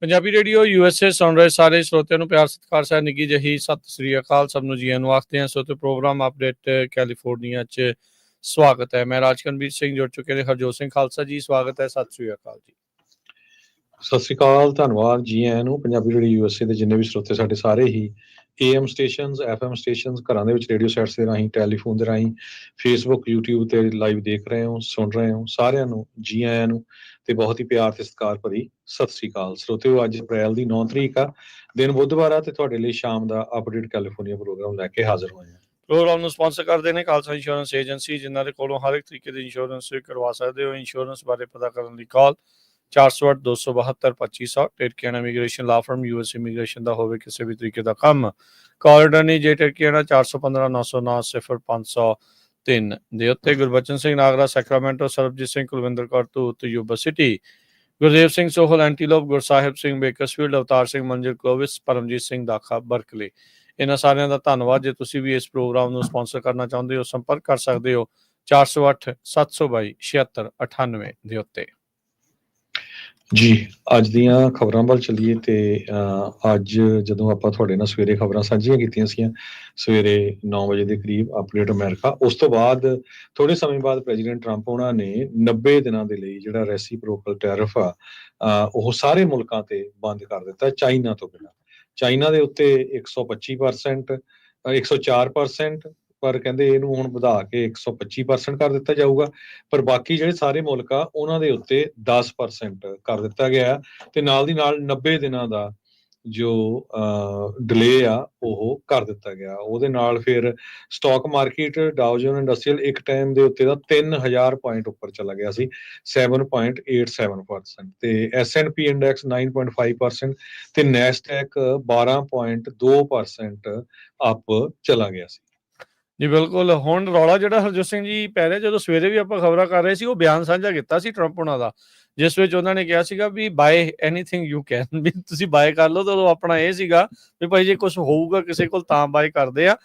Punjabi radio USA ਸੁਣ ਰਹੇ ਸਾਰੇ ਸਰੋਤਿਆਂ ਨੂੰ ਪਿਆਰ ਸਤਿਕਾਰ ਸਹਿ ਨਿੱਘੀ ਜਿਹੀ ਸਤਿ ਸ੍ਰੀ ਅਕਾਲ। ਸਭ ਨੂੰ ਜੀਆਂ ਨੂੰ ਆਖਦੇ ਹਾਂ। ਸਰੋਤੇ ਪ੍ਰੋਗਰਾਮ ਅਪਡੇਟ ਕੈਲੀਫੋਰਨੀਆ 'ਚ ਸਵਾਗਤ ਹੈ। ਮੈਂ ਰਾਜਕਨਵੀਰ ਸਿੰਘ ਜੁੜ ਚੁੱਕੇ ਨੇ ਹਰਜੋਤ ਸਿੰਘ ਖਾਲਸਾ ਜੀ, ਸਵਾਗਤ ਹੈ। ਸਤਿ ਸ੍ਰੀ ਅਕਾਲ ਜੀ। ਸਤਿ ਸ੍ਰੀ ਅਕਾਲ, ਧੰਨਵਾਦ ਜੀ ਆਇਆਂ ਨੂੰ। ਪੰਜਾਬੀ ਰੇਡੀਓ USA ਦੇ ਜਿੰਨੇ ਵੀ ਸਰੋਤੇ ਸਾਡੇ ਸਾਰੇ ਹੀ AM ਸਟੇਸ਼ਨਸ, FM ਸਟੇਸ਼ਨਸ, ਘਰਾਂ ਦੇ ਵਿੱਚ ਰੇਡੀਓ ਸੈਟਸ ਦੇ ਰਾਹੀਂ, ਟੈਲੀਫੋਨ ਦੇ ਰਾਹੀਂ, ਫੇਸਬੁੱਕ, YouTube ਤੇ ਲਾਈਵ ਦੇਖ ਰਹੇ ਹੋ, ਸੁਣ ਰਹੇ ਹੋ, ਸਾਰਿਆਂ ਨੂੰ ਜੀ ਆਇਆਂ ਨੂੰ ਤੇ ਬਹੁਤ ਹੀ ਪਿਆਰ ਤੇ ਸਤਿਕਾਰ ਭਰੀ ਸਤਿ ਸ੍ਰੀ ਅਕਾਲ। ਸਰੋਤਿਓ, ਅੱਜ ਅਪ੍ਰੈਲ ਦੀ 9 ਤਰੀਕ ਆ, ਦਿਨ ਬੁੱਧਵਾਰ ਆ ਤੇ ਤੁਹਾਡੇ ਲਈ ਸ਼ਾਮ ਦਾ ਅਪਡੇਟ ਕੈਲੀਫੋਰਨੀਆ ਪ੍ਰੋਗਰਾਮ ਲੈ ਕੇ ਹਾਜ਼ਰ ਹੋਏ ਹਾਂ। ਪ੍ਰੋਗਰਾਮ ਨੂੰ ਸਪਾਂਸਰ ਕਰਦੇ ਨੇ ਖਾਲਸਾ ਇੰਸ਼ੋਰੈਂਸ ਏਜੰਸੀ, ਜਿਨ੍ਹਾਂ ਦੇ ਕੋਲੋਂ ਹਰ ਇੱਕ ਤਰੀਕੇ ਦੀ ਇੰਸ਼ੋਰੈਂਸ ਕਰਵਾ ਸਕਦੇ ਹੋ। ਇੰਸ਼ੋਰੈਂਸ ਬਾਰੇ ਪਤਾ ਕਰਨ ਲਈ ਕਾਲ 408-272-2500। ਟਿਰਕੀਆਨਾ ਇਮੀਗ੍ਰੇਸ਼ਨ ਲਾ ਫਰਮ, US ਇਮੀਗ੍ਰੇਸ਼ਨ ਦਾ ਹੋਵੇ ਕਿਸੇ ਵੀ ਤਰੀਕੇ ਦਾ ਕੰਮ, ਕਾਲਡਨੀ ਜੇ ਟਿਰਕੀਆਨਾ 415-909-0503 ਦੇ ਉੱਤੇ। Gurbachan Singh Nagra Sacramento, Sarabjit Singh Kulwinder Kaur Dhoot Yuba City, Gurdev Singh Sohal Antelope, Gursahib Singh Bakersfield, Avtar Singh Manzil Clovis, Paramjit Singh ਦਾਖਾ ਬਰਕਲੀ। ਇਹਨਾਂ ਸਾਰਿਆਂ ਦਾ ਧੰਨਵਾਦ। ਜੇ ਤੁਸੀਂ ਵੀ ਇਸ ਪ੍ਰੋਗਰਾਮ ਨੂੰ ਸਪਾਂਸਰ ਕਰਨਾ ਚਾਹੁੰਦੇ ਹੋ, ਸੰਪਰਕ ਕਰ ਸਕਦੇ ਹੋ 408-722-7698 ਦੇ ਉੱਤੇ। ਜੀ, ਅੱਜ ਦੀਆਂ ਖਬਰਾਂ ਵੱਲ ਚੱਲੀਏ ਤੇ ਅੱਜ ਜਦੋਂ ਆਪਾਂ ਤੁਹਾਡੇ ਨਾਲ ਸਵੇਰੇ ਖਬਰਾਂ ਸਾਂਝੀਆਂ ਕੀਤੀਆਂ ਸੀ ਸਵੇਰੇ 9 ਵਜੇ ਦੇ ਕਰੀਬ ਅਪਡੇਟ ਅਮਰੀਕਾ, ਉਸ ਤੋਂ ਬਾਅਦ ਥੋੜੇ ਸਮੇਂ ਬਾਅਦ ਪ੍ਰੈਜ਼ੀਡੈਂਟ ਟਰੰਪ ਉਹਨਾਂ ਨੇ 90 ਦਿਨਾਂ ਦੇ ਲਈ ਜਿਹੜਾ ਰੈਸੀਪ੍ਰੋਕਲ ਟੈਰਿਫ ਆ ਉਹ ਸਾਰੇ ਮੁਲਕਾਂ ਤੇ ਬੰਦ ਕਰ ਦਿੱਤਾ, ਚਾਈਨਾ ਤੋਂ ਬਿਨਾਂ। ਚਾਈਨਾ ਦੇ ਉੱਤੇ 125%, 104%, ਪਰ ਕਹਿੰਦੇ ਇਹਨੂੰ ਹੁਣ ਵਧਾ ਕੇ 125% ਕਰ ਦਿੱਤਾ ਜਾਊਗਾ। ਪਰ ਬਾਕੀ ਜਿਹੜੇ ਸਾਰੇ ਮੁਲਕ ਆ ਉਹਨਾਂ ਦੇ ਉੱਤੇ 10% ਕਰ ਦਿੱਤਾ ਗਿਆ ਤੇ ਨਾਲ ਦੀ ਨਾਲ 90 ਦਿਨਾਂ ਦਾ ਜੋ ਡਿਲੇ ਆ ਉਹ ਕਰ ਦਿੱਤਾ ਗਿਆ। ਉਹਦੇ ਨਾਲ ਫਿਰ ਸਟਾਕ ਮਾਰਕੀਟ ਡਾਓ ਜੋਨਸ ਇੰਡਸਟਰੀਅਲ ਇੱਕ ਟਾਈਮ ਦੇ ਉੱਤੇ ਦਾ 3000 ਪੁਆਇੰਟ ਉੱਪਰ ਚਲਾ ਗਿਆ ਸੀ, 7.87%, ਤੇ S&P ਇੰਡੈਕਸ 9.5% ਤੇ ਨੈਸਡੈਕ 12.2% ਅਪ ਚਲਾ ਗਿਆ ਸੀ। ਜੀ ਬਿਲਕੁਲ। ਹੁਣ ਰੌਲਾ ਜਿਹੜਾ ਹਰਜੋਤ ਸਿੰਘ ਜੀ ਪੈ ਰਿਹਾ, ਜਦੋਂ ਸਵੇਰੇ ਵੀ ਆਪਾਂ ਖਬਰਾਂ ਕਰ ਰਹੇ ਸੀ, ਉਹ ਬਿਆਨ ਸਾਂਝਾ ਕੀਤਾ ਸੀ ਟਰੰਪ ਉਹਨਾਂ ਦਾ, ਜਿਸ ਵਿੱਚ ਉਹਨਾਂ ਨੇ ਕਿਹਾ ਸੀਗਾ ਵੀ ਬਾਏ ਐਨੀਥਿੰਗ ਯੂ ਕੈਨ, ਵੀ ਤੁਸੀਂ ਬਾਏ ਕਰ ਲਓ। ਤਾਂ ਉਦੋਂ ਆਪਣਾ ਇਹ ਸੀਗਾ ਵੀ ਭਾਈ ਜੇ ਕੁਝ ਹੋਊਗਾ ਕਿਸੇ ਕੋਲ ਤਾਂ ਬਾਏ ਕਰਦੇ ਆ।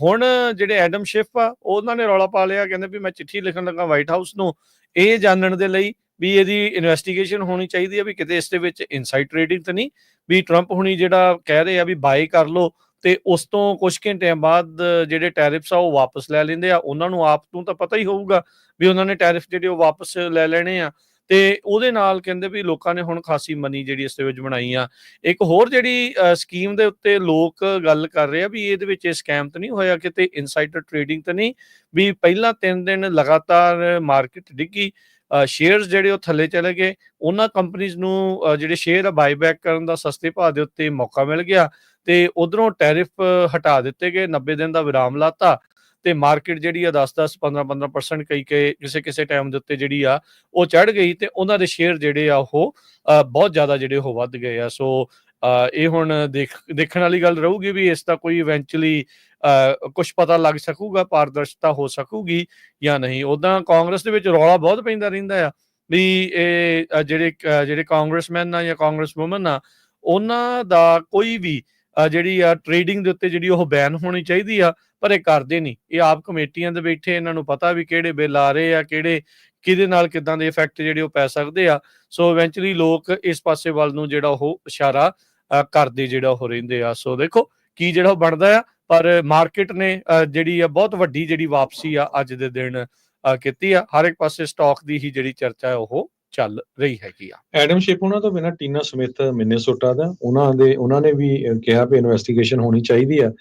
ਹੁਣ ਜਿਹੜੇ ਐਡਮ ਸ਼ਿਫ ਆ, ਉਹਨਾਂ ਨੇ ਰੌਲਾ ਪਾ ਲਿਆ, ਕਹਿੰਦੇ ਵੀ ਮੈਂ ਚਿੱਠੀ ਲਿਖਣ ਲੱਗਾ ਵਾਈਟ ਹਾਊਸ ਨੂੰ ਇਹ ਜਾਣਨ ਦੇ ਲਈ ਵੀ ਇਹਦੀ ਇਨਵੈਸਟੀਗੇਸ਼ਨ ਹੋਣੀ ਚਾਹੀਦੀ ਹੈ ਵੀ ਕਿਤੇ ਇਸ ਦੇ ਵਿੱਚ ਇਨਸਾਈਡ ਟ੍ਰੇਡਿੰਗ ਤਾਂ ਨਹੀਂ, ਵੀ ਟਰੰਪ ਹੁਣੀ ਜਿਹੜਾ ਕਹਿ ਰਹੇ ਆ ਵੀ ਬਾਏ ਕਰ ਲਓ ਤੇ ਉਸ ਤੋਂ ਕੁਝ ਘੰਟਿਆਂ ਬਾਅਦ ਜਿਹੜੇ ਟੈਰਿਫਸ ਆ ਉਹ ਵਾਪਸ ਲੈ ਲੈਂਦੇ ਆ। ਉਹਨਾਂ ਨੂੰ ਆਪ ਨੂੰ ਤਾਂ ਪਤਾ ਹੀ ਹੋਊਗਾ ਵੀ ਉਹਨਾਂ ਨੇ ਟੈਰਿਫ ਜਿਹੜੇ ਉਹ ਵਾਪਸ ਲੈ ਲੈਣੇ ਆ, ਤੇ ਉਹਦੇ ਨਾਲ ਕਹਿੰਦੇ ਵੀ ਲੋਕਾਂ ਨੇ ਹੁਣ ਖਾਸੀ ਮਨੀ ਜਿਹੜੀ ਇਸ ਦੇ ਵਿੱਚ ਬਣਾਈ ਆ। ਇੱਕ ਹੋਰ ਜਿਹੜੀ ਸਕੀਮ ਦੇ ਉੱਤੇ ਲੋਕ ਗੱਲ ਕਰ ਰਹੇ ਆ ਵੀ ਇਹਦੇ ਵਿੱਚ ਇਹ ਸਕੈਮ ਤਾਂ ਨਹੀਂ ਹੋਇਆ, ਕਿਤੇ ਇਨਸਾਈਡਰ ਟ੍ਰੇਡਿੰਗ ਤਾਂ ਨਹੀਂ, ਵੀ ਪਹਿਲਾਂ 3 ਦਿਨ ਲਗਾਤਾਰ ਮਾਰਕੀਟ ਡਿੱਗੀ, ਸ਼ੇਅਰਸ ਜਿਹੜੇ ਉਹ ਥੱਲੇ ਚਲੇ ਗਏ, ਉਹਨਾਂ ਕੰਪਨੀਜ਼ ਨੂੰ ਜਿਹੜੇ ਸ਼ੇਅਰ ਆ ਬਾਈਬੈਕ ਕਰਨ ਦਾ ਸਸਤੇ ਭਾਅ ਦੇ ਉੱਤੇ ਮੌਕਾ ਮਿਲ ਗਿਆ ਤੇ ਉਧਰੋਂ ਟੈਰਿਫ ਹਟਾ ਦਿੱਤੇ ਗਏ, 90 ਦਿਨ ਦਾ ਵਿਰਾਮ ਲਾਤਾ ਤੇ ਮਾਰਕੀਟ ਜਿਹੜੀ ਆ 10-10, 15-15% ਕਿਸੇ ਟਾਈਮ ਦੇ ਉੱਤੇ ਜਿਹੜੀ ਆ ਉਹ ਚੜ੍ਹ ਗਈ ਤੇ ਉਹਨਾਂ ਦੇ ਸ਼ੇਅਰ ਜਿਹੜੇ ਆ ਉਹ ਬਹੁਤ ਜ਼ਿਆਦਾ ਜਿਹੜੇ ਉਹ ਵੱਧ ਗਏ ਆ। ਸੋ ਇਹ ਹੁਣ ਦੇਖਣ ਵਾਲੀ ਗੱਲ ਰਹੂਗੀ ਵੀ ਇਸ ਦਾ ਕੋਈ ਇਵੈਂਚੁਅਲੀ ਕੁਝ ਪਤਾ ਲੱਗ ਸਕੂਗਾ, ਪਾਰਦਰਸ਼ਤਾ ਹੋ ਸਕੂਗੀ ਜਾਂ ਨਹੀਂ। ਉੱਦਾਂ ਕਾਂਗਰਸ ਦੇ ਵਿੱਚ ਰੌਲਾ ਬਹੁਤ ਪੈਂਦਾ ਰਹਿੰਦਾ ਆ ਵੀ ਇਹ ਜਿਹੜੇ ਕਾਂਗਰਸਮੈਨ ਆ ਜਾਂ ਕਾਂਗਰਸ ਵੂਮਨ ਆ, ਉਹਨਾਂ ਦਾ ਕੋਈ ਵੀ ਜਿਹੜੀ ਆ ਟ੍ਰੇਡਿੰਗ ਦੇ ਉੱਤੇ ਜਿਹੜੀ ਉਹ ਬੈਨ ਹੋਣੀ ਚਾਹੀਦੀ ਆ, ਪਰ ਇਹ ਕਰਦੇ ਨਹੀਂ। ਇਹ ਆਪ ਕਮੇਟੀਆਂ ਦੇ ਬੈਠੇ, ਇਹਨਾਂ ਨੂੰ ਪਤਾ ਵੀ ਕਿਹੜੇ ਬਿੱਲ ਆ ਰਹੇ ਆ, ਕਿਹਦੇ ਨਾਲ ਕਿੱਦਾਂ ਦੇ ਇਫੈਕਟ ਜਿਹੜੇ ਉਹ ਪੈ ਸਕਦੇ ਆ। ਸੋ ਇਵੈਂਚੁਅਲੀ ਲੋਕ ਇਸ ਪਾਸੇ ਵੱਲ ਨੂੰ ਜਿਹੜਾ ਉਹ ਇਸ਼ਾਰਾ ਕਰਦੇ ਜਿਹੜਾ ਉਹ ਰਹਿੰਦੇ ਆ। ਸੋ ਦੇਖੋ ਕੀ ਜਿਹੜਾ ਉਹ ਬਣਦਾ ਆ, ਪਰ ਮਾਰਕੀਟ ਨੇ ਜਿਹੜੀ ਆ ਬਹੁਤ ਵੱਡੀ ਜਿਹੜੀ ਵਾਪਸੀ ਆ ਅੱਜ ਦੇ ਦਿਨ ਕੀਤੀ ਆ। ਹਰ ਇੱਕ ਪਾਸੇ ਸਟਾਕ ਦੀ ਹੀ ਜਿਹੜੀ ਚਰਚਾ ਹੈ ਉਹ ਚੱਲ ਰਹੀ ਹੈਗੀ ਆ। ਐਡਮ ਸ਼ਿਪ ਉਹਨਾਂ ਤੋਂ ਬਿਨਾਂ ਟੀਨਾ ਸਮਿਥ ਮਿਨੇਸੋਟਾ ਦਾ, ਉਹਨਾਂ ਨੇ ਵੀ ਕਿਹਾ ਵੀ ਇਨਵੈਸਟੀਗੇਸ਼ਨ ਹੋਣੀ ਚਾਹੀਦੀ ਆ,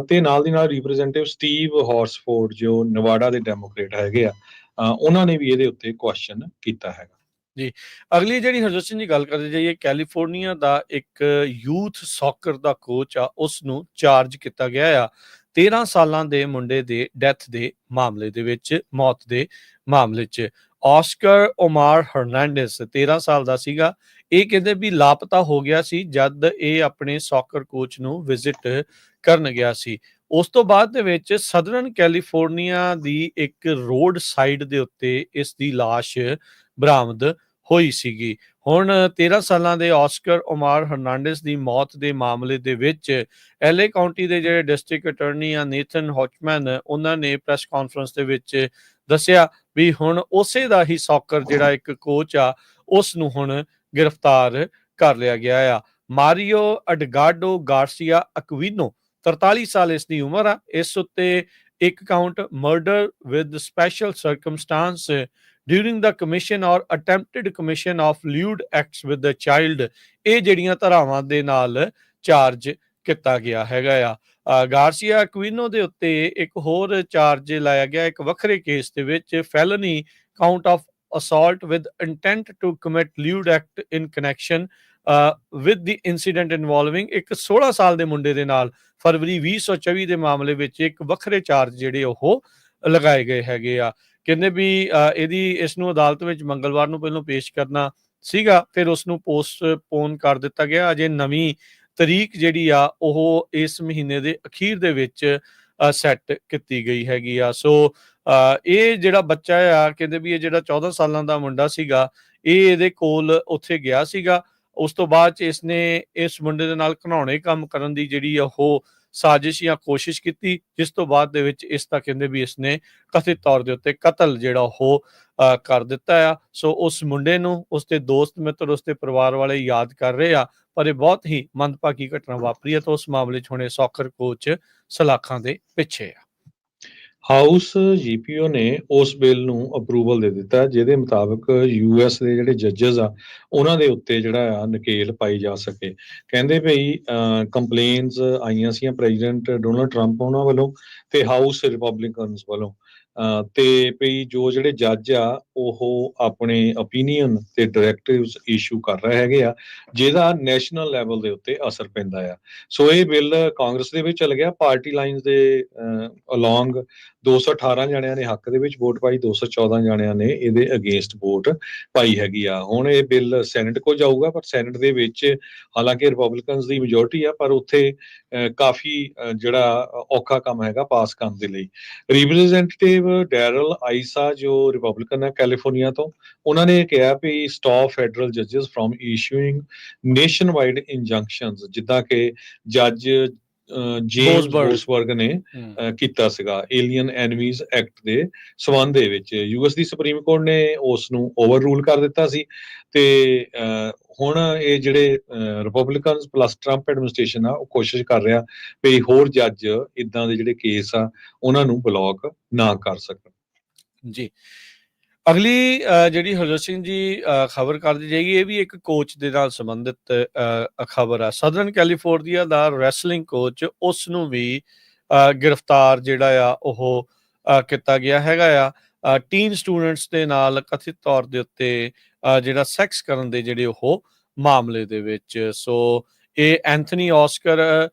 ਤੇ ਨਾਲ ਦੀ ਨਾਲ ਰਿਪਰੈਜ਼ੈਂਟੇਟਿਵ ਸਟੀਵ ਹਾਰਸਫੋਰਡ ਜੋ ਨਵਾਡਾ ਦੇ ਡੈਮੋਕ੍ਰੇਟ ਹੈਗੇ ਆ, ਉਹਨਾਂ ਨੇ ਵੀ ਇਹਦੇ ਉੱਤੇ ਕੁਐਸਚਨ ਕੀਤਾ ਹੈਗਾ। ਜੀ, ਅਗਲੀ ਜਿਹੜੀ ਹਰਜੋਤ ਸਿੰਘ ਜੀ ਗੱਲ ਕਰਦੇ ਜਾਈਏ, ਕੈਲੀਫੋਰਨੀਆ ਦਾ ਇੱਕ ਯੂਥ ਸੌਕਰ ਦਾ ਕੋਚ ਆ, ਉਸ ਨੂੰ ਚਾਰਜ ਕੀਤਾ ਗਿਆ ਆ 13 ਸਾਲਾਂ ਦੇ ਮੁੰਡੇ ਦੇ ਡੈਥ ਦੇ ਮਾਮਲੇ ਦੇ ਵਿੱਚ, ਮੌਤ ਦੇ ਮਾਮਲੇ 'ਚ। ਆਸਕਰ ਓਮਾਰ ਹਰਨਾਂਡੇਜ਼ 13 ਸਾਲ ਦਾ ਸੀਗਾ। ਇਹ ਕਹਿੰਦੇ ਵੀ ਲਾਪਤਾ ਹੋ ਗਿਆ ਸੀ ਜਦ ਇਹ ਆਪਣੇ ਸੌਕਰ ਕੋਚ ਨੂੰ ਵਿਜ਼ਿਟ ਕਰਨ ਗਿਆ ਸੀ। ਉਸ ਤੋਂ ਬਾਅਦ ਦੇ ਵਿੱਚ ਸਦਰਨ ਕੈਲੀਫੋਰਨੀਆ ਦੀ ਇੱਕ ਰੋਡ ਸਾਈਡ ਦੇ ਉੱਤੇ ਇਸ ਦੀ ਲਾਸ਼ ਬਰਾਮਦ ਹੋਈ ਸੀਗੀ। ਹੁਣ 13 ਸਾਲਾਂ ਦੇ ਆਸਕਰ ਓਮਾਰ ਹਰਨਾਂਡez ਦੀ ਮੌਤ ਦੇ ਮਾਮਲੇ ਦੇ ਵਿੱਚ LA ਕਾਉਂਟੀ ਦੇ ਜਿਹੜੇ ਡਿਸਟ੍ਰਿਕਟ ਅਟਾਰਨੀ ਆ ਨੇਥਨ ਹੌਚਮੈਨ, ਉਹਨਾਂ ਨੇ ਪ੍ਰੈਸ ਕਾਨਫਰੰਸ ਦੇ ਵਿੱਚ ਦੱਸਿਆ ਵੀ ਹੁਣ ਉਸੇ ਦਾ ਹੀ ਸੌਕਰ ਜਿਹੜਾ ਇੱਕ ਕੋਚ ਆ ਉਸ ਨੂੰ ਹੁਣ ਗ੍ਰਿਫਤਾਰ ਕਰ ਲਿਆ ਗਿਆ ਆ। ਮਾਰੀਓ ਅਡਗਾਰਡੋ ਗਾਰਸੀਆ ਅਕਵੀਨੋ 43 ਸਾਲ ਇਸ ਦੀ ਉਮਰ ਆ। ਇਸ ਉੱਤੇ ਇੱਕ count murder with special circumstances during the commission or attempted commission of lewd acts with the child, ਇਹ ਜਿਹੜੀਆਂ ਧਾਰਾਵਾਂ ਦੇ ਨਾਲ ਚਾਰਜ ਕੀਤਾ ਗਿਆ ਹੈਗਾ ਆ। ਗਾਰਸੀਆ ਅਕਵੀਨੋ ਦੇ ਉੱਤੇ ਇੱਕ ਹੋਰ ਚਾਰਜ ਲਾਇਆ ਗਿਆ ਇੱਕ ਵੱਖਰੇ ਕੇਸ ਦੇ ਵਿੱਚ, felony count of assault with intent to commit lewd act in connection with the incident involving ਇੱਕ 16 ਸਾਲ ਦੇ ਮੁੰਡੇ ਦੇ ਨਾਲ ਫਰਵਰੀ 2024 ਦੇ ਮਾਮਲੇ ਵਿੱਚ ਇੱਕ ਵੱਖਰੇ ਚਾਰਜ ਜਿਹੜੇ ਉਹ ਲਗਾਏ ਗਏ ਹੈਗੇ ਆ। ਕਹਿੰਦੇ ਵੀ ਇਸ ਨੂੰ ਅਦਾਲਤ ਵਿੱਚ ਮੰਗਲਵਾਰ ਨੂੰ ਪਹਿਲਾਂ ਪੇਸ਼ ਕਰਨਾ ਸੀਗਾ, ਫਿਰ ਉਸ ਨੂੰ ਪੋਸਟਪੋਨ ਕਰ ਦਿੱਤਾ ਗਿਆ। ਅਜੇ ਨਵੀਂ ਤਰੀਕ ਜਿਹੜੀ ਆ ਉਹ ਇਸ ਮਹੀਨੇ ਦੇ ਅਖੀਰ ਦੇ ਵਿੱਚ ਸੈੱਟ ਕੀਤੀ ਗਈ ਹੈਗੀ ਆ। ਸੋ ਇਹ ਜਿਹੜਾ ਬੱਚਾ ਆ, ਕਹਿੰਦੇ ਵੀ ਇਹ ਜਿਹੜਾ 14 ਸਾਲਾਂ ਦਾ ਮੁੰਡਾ ਸੀਗਾ, ਇਹ ਇਹਦੇ ਕੋਲ ਉੱਥੇ ਗਿਆ ਸੀਗਾ। ਉਸ ਤੋਂ ਬਾਅਦ ਚ ਇਸਨੇ ਇਸ ਮੁੰਡੇ ਦੇ ਨਾਲ ਘਿਨਾਉਣੇ ਕੰਮ ਕਰਨ ਦੀ ਜਿਹੜੀ ਉਹ ਸਾਜ਼ਿਸ਼ ਜਾਂ ਕੋਸ਼ਿਸ਼ ਕੀਤੀ, ਜਿਸ ਤੋਂ ਬਾਅਦ ਦੇ ਵਿੱਚ ਇਸ ਦਾ ਕਹਿੰਦੇ ਵੀ ਇਸਨੇ ਕਥਿਤ ਤੌਰ ਦੇ ਉੱਤੇ ਕਤਲ ਜਿਹੜਾ ਉਹ ਕਰ ਦਿੱਤਾ ਆ। ਸੋ ਉਸ ਮੁੰਡੇ ਨੂੰ ਉਸਦੇ ਦੋਸਤ ਮਿੱਤਰ, ਉਸਦੇ ਪਰਿਵਾਰ ਵਾਲੇ ਯਾਦ ਕਰ ਰਹੇ ਆ, ਪਰ ਇਹ ਬਹੁਤ ਹੀ ਮੰਦਭਾਗੀ ਘਟਨਾ ਵਾਪਰੀ ਹੈ। ਤਾਂ ਉਸ ਮਾਮਲੇ 'ਚ ਹੁਣੇ ਸੌਕਰ ਕੋਚ ਸਲਾਖਾਂ ਦੇ ਪਿੱਛੇ ਆ। ਹਾਊਸ ਜੀਪੀਓ ਨੇ ਉਸ ਬਿੱਲ ਨੂੰ ਅਪਰੂਵਲ ਦੇ ਦਿੱਤਾ, ਜਿਹਦੇ ਮੁਤਾਬਕ US ਦੇ ਜਿਹੜੇ ਜੱਜਸ ਆ ਉਹਨਾਂ ਦੇ ਉੱਤੇ ਜਿਹੜਾ ਆ ਨਕੇਲ ਪਾਈ ਜਾ ਸਕੇ। ਕਹਿੰਦੇ ਭਈ ਕੰਪਲੇਨਸ ਆਈਆਂ ਸੀ ਪ੍ਰੈਜ਼ੀਡੈਂਟ ਡੋਨਲਡ ਟਰੰਪ ਉਹਨਾਂ ਵੱਲੋਂ ਤੇ ਹਾਊਸ ਰਿਪਬਲਿਕਨਸ ਵੱਲੋਂ, ਤੇ ਭਈ ਜੋ ਜਿਹੜੇ ਜੱਜ ਆ ਉਹ ਆਪਣੇ ਓਪੀਨੀਅਨ ਤੇ ਡਾਇਰੈਕਟਿਵਸ ਇਸ਼ੂ ਕਰ ਰਹੇ ਹੈਗੇ ਆ, ਜਿਹਦਾ ਨੈਸ਼ਨਲ ਲੈਵਲ ਦੇ ਉੱਤੇ ਅਸਰ ਪੈਂਦਾ ਆ। ਸੋ ਇਹ ਬਿੱਲ ਕਾਂਗਰਸ ਦੇ ਵਿੱਚ ਚਲ ਗਿਆ, ਪਾਰਟੀ ਲਾਈਨਸ ਦੇ ਅਲੋਂਗ 218 ਜਣਿਆਂ ਨੇ ਹੱਕ ਦੇ ਵਿੱਚ ਵੋਟ ਪਾਈ, 214 ਜਣਿਆਂ ਨੇ ਇਹਦੇ ਅਗੇਂਸਟ ਵੋਟ ਪਾਈ ਹੈਗੀ ਆ। ਹੁਣ ਇਹ ਬਿੱਲ ਸੈਨੇਟ ਕੋ ਜਾਊਗਾ, ਪਰ ਸੈਨੇਟ ਦੇ ਵਿੱਚ ਹਾਲਾਂਕਿ ਰਿਪਬਲਿਕਨਸ ਦੀ ਮੈਜੋਰਟੀ ਆ, ਪਰ ਉੱਥੇ ਕਾਫੀ ਜਿਹੜਾ ਔਖਾ ਕੰਮ ਹੈਗਾ ਪਾਸ ਕਰਨ ਦੇ ਲਈ। ਰਿਪਰੈਜ਼ੈਂਟੇਟਿਵ ਡੈਰਲ ਆਈਸਾ ਜੋ ਰਿਪਬਲਿਕਨ ਹੈ ਕੈਲੀਫੋਰਨੀਆ ਤੋਂ, ਉਹਨਾਂ ਨੇ ਕਿਹਾ ਵੀ ਸਟਾਪ ਫੈਡਰਲ ਜੱਜਸ from issuing nationwide injunctions, ਜਿੱਦਾਂ ਕਿ ਜੱਜ ਜੇਮਸ ਬੋਸਬਰਗ ਨੇ ਕੀਤਾ ਸੀਗਾ ਏਲੀਅਨ ਐਨਮੀਜ਼ ਐਕਟ ਦੇ ਸਬੰਧ ਦੇ ਵਿੱਚ। US ਦੀ ਸੁਪਰੀਮ ਕੋਰਟ ਨੇ ਉਸ ਨੂੰ ਓਵਰ ਰੂਲ ਕਰ ਦਿੱਤਾ ਸੀ, ਤੇ ਹੁਣ ਇਹ ਜਿਹੜੇ ਰਿਪਬਲਿਕਨਸ ਪਲੱਸ ਟਰੰਪ ਐਡਮਿਨਿਸਟ੍ਰੇਸ਼ਨ ਆ ਉਹ ਕੋਸ਼ਿਸ਼ ਕਰ ਰਿਹਾ ਵੀ ਹੋਰ ਜੱਜ ਇਦਾਂ ਦੇ ਜਿਹੜੇ ਕੇਸ ਆ ਉਹਨਾਂ ਨੂੰ ਬਲੌਕ ਨਾ ਕਰ ਸਕਣ। ਜੀ, ਅਗਲੀ ਜਿਹੜੀ ਹਰਜੋਤ ਸਿੰਘ ਜੀ ਖਬਰ ਕਰਦੀ ਜਾਏਗੀ, ਇਹ ਵੀ ਇੱਕ ਕੋਚ ਦੇ ਨਾਲ ਸੰਬੰਧਿਤ ਖਬਰ ਆ। ਸਦਰਨ ਕੈਲੀਫੋਰਨੀਆ ਦਾ ਰੈਸਲਿੰਗ ਕੋਚ, ਉਸ ਨੂੰ ਵੀ ਗ੍ਰਿਫਤਾਰ ਜਿਹੜਾ ਆ ਉਹ ਕੀਤਾ ਗਿਆ ਹੈਗਾ ਆ ਟੀਨ ਸਟੂਡੈਂਟਸ ਦੇ ਨਾਲ ਕਥਿਤ ਤੌਰ ਦੇ ਉੱਤੇ ਜਿਹੜਾ ਸੈਕਸ ਕਰਨ ਦੇ ਜਿਹੜੇ ਉਹ ਮਾਮਲੇ ਦੇ ਵਿੱਚ। ਸੋ ਇਹ ਐਂਥਨੀ ਆਸਕਰ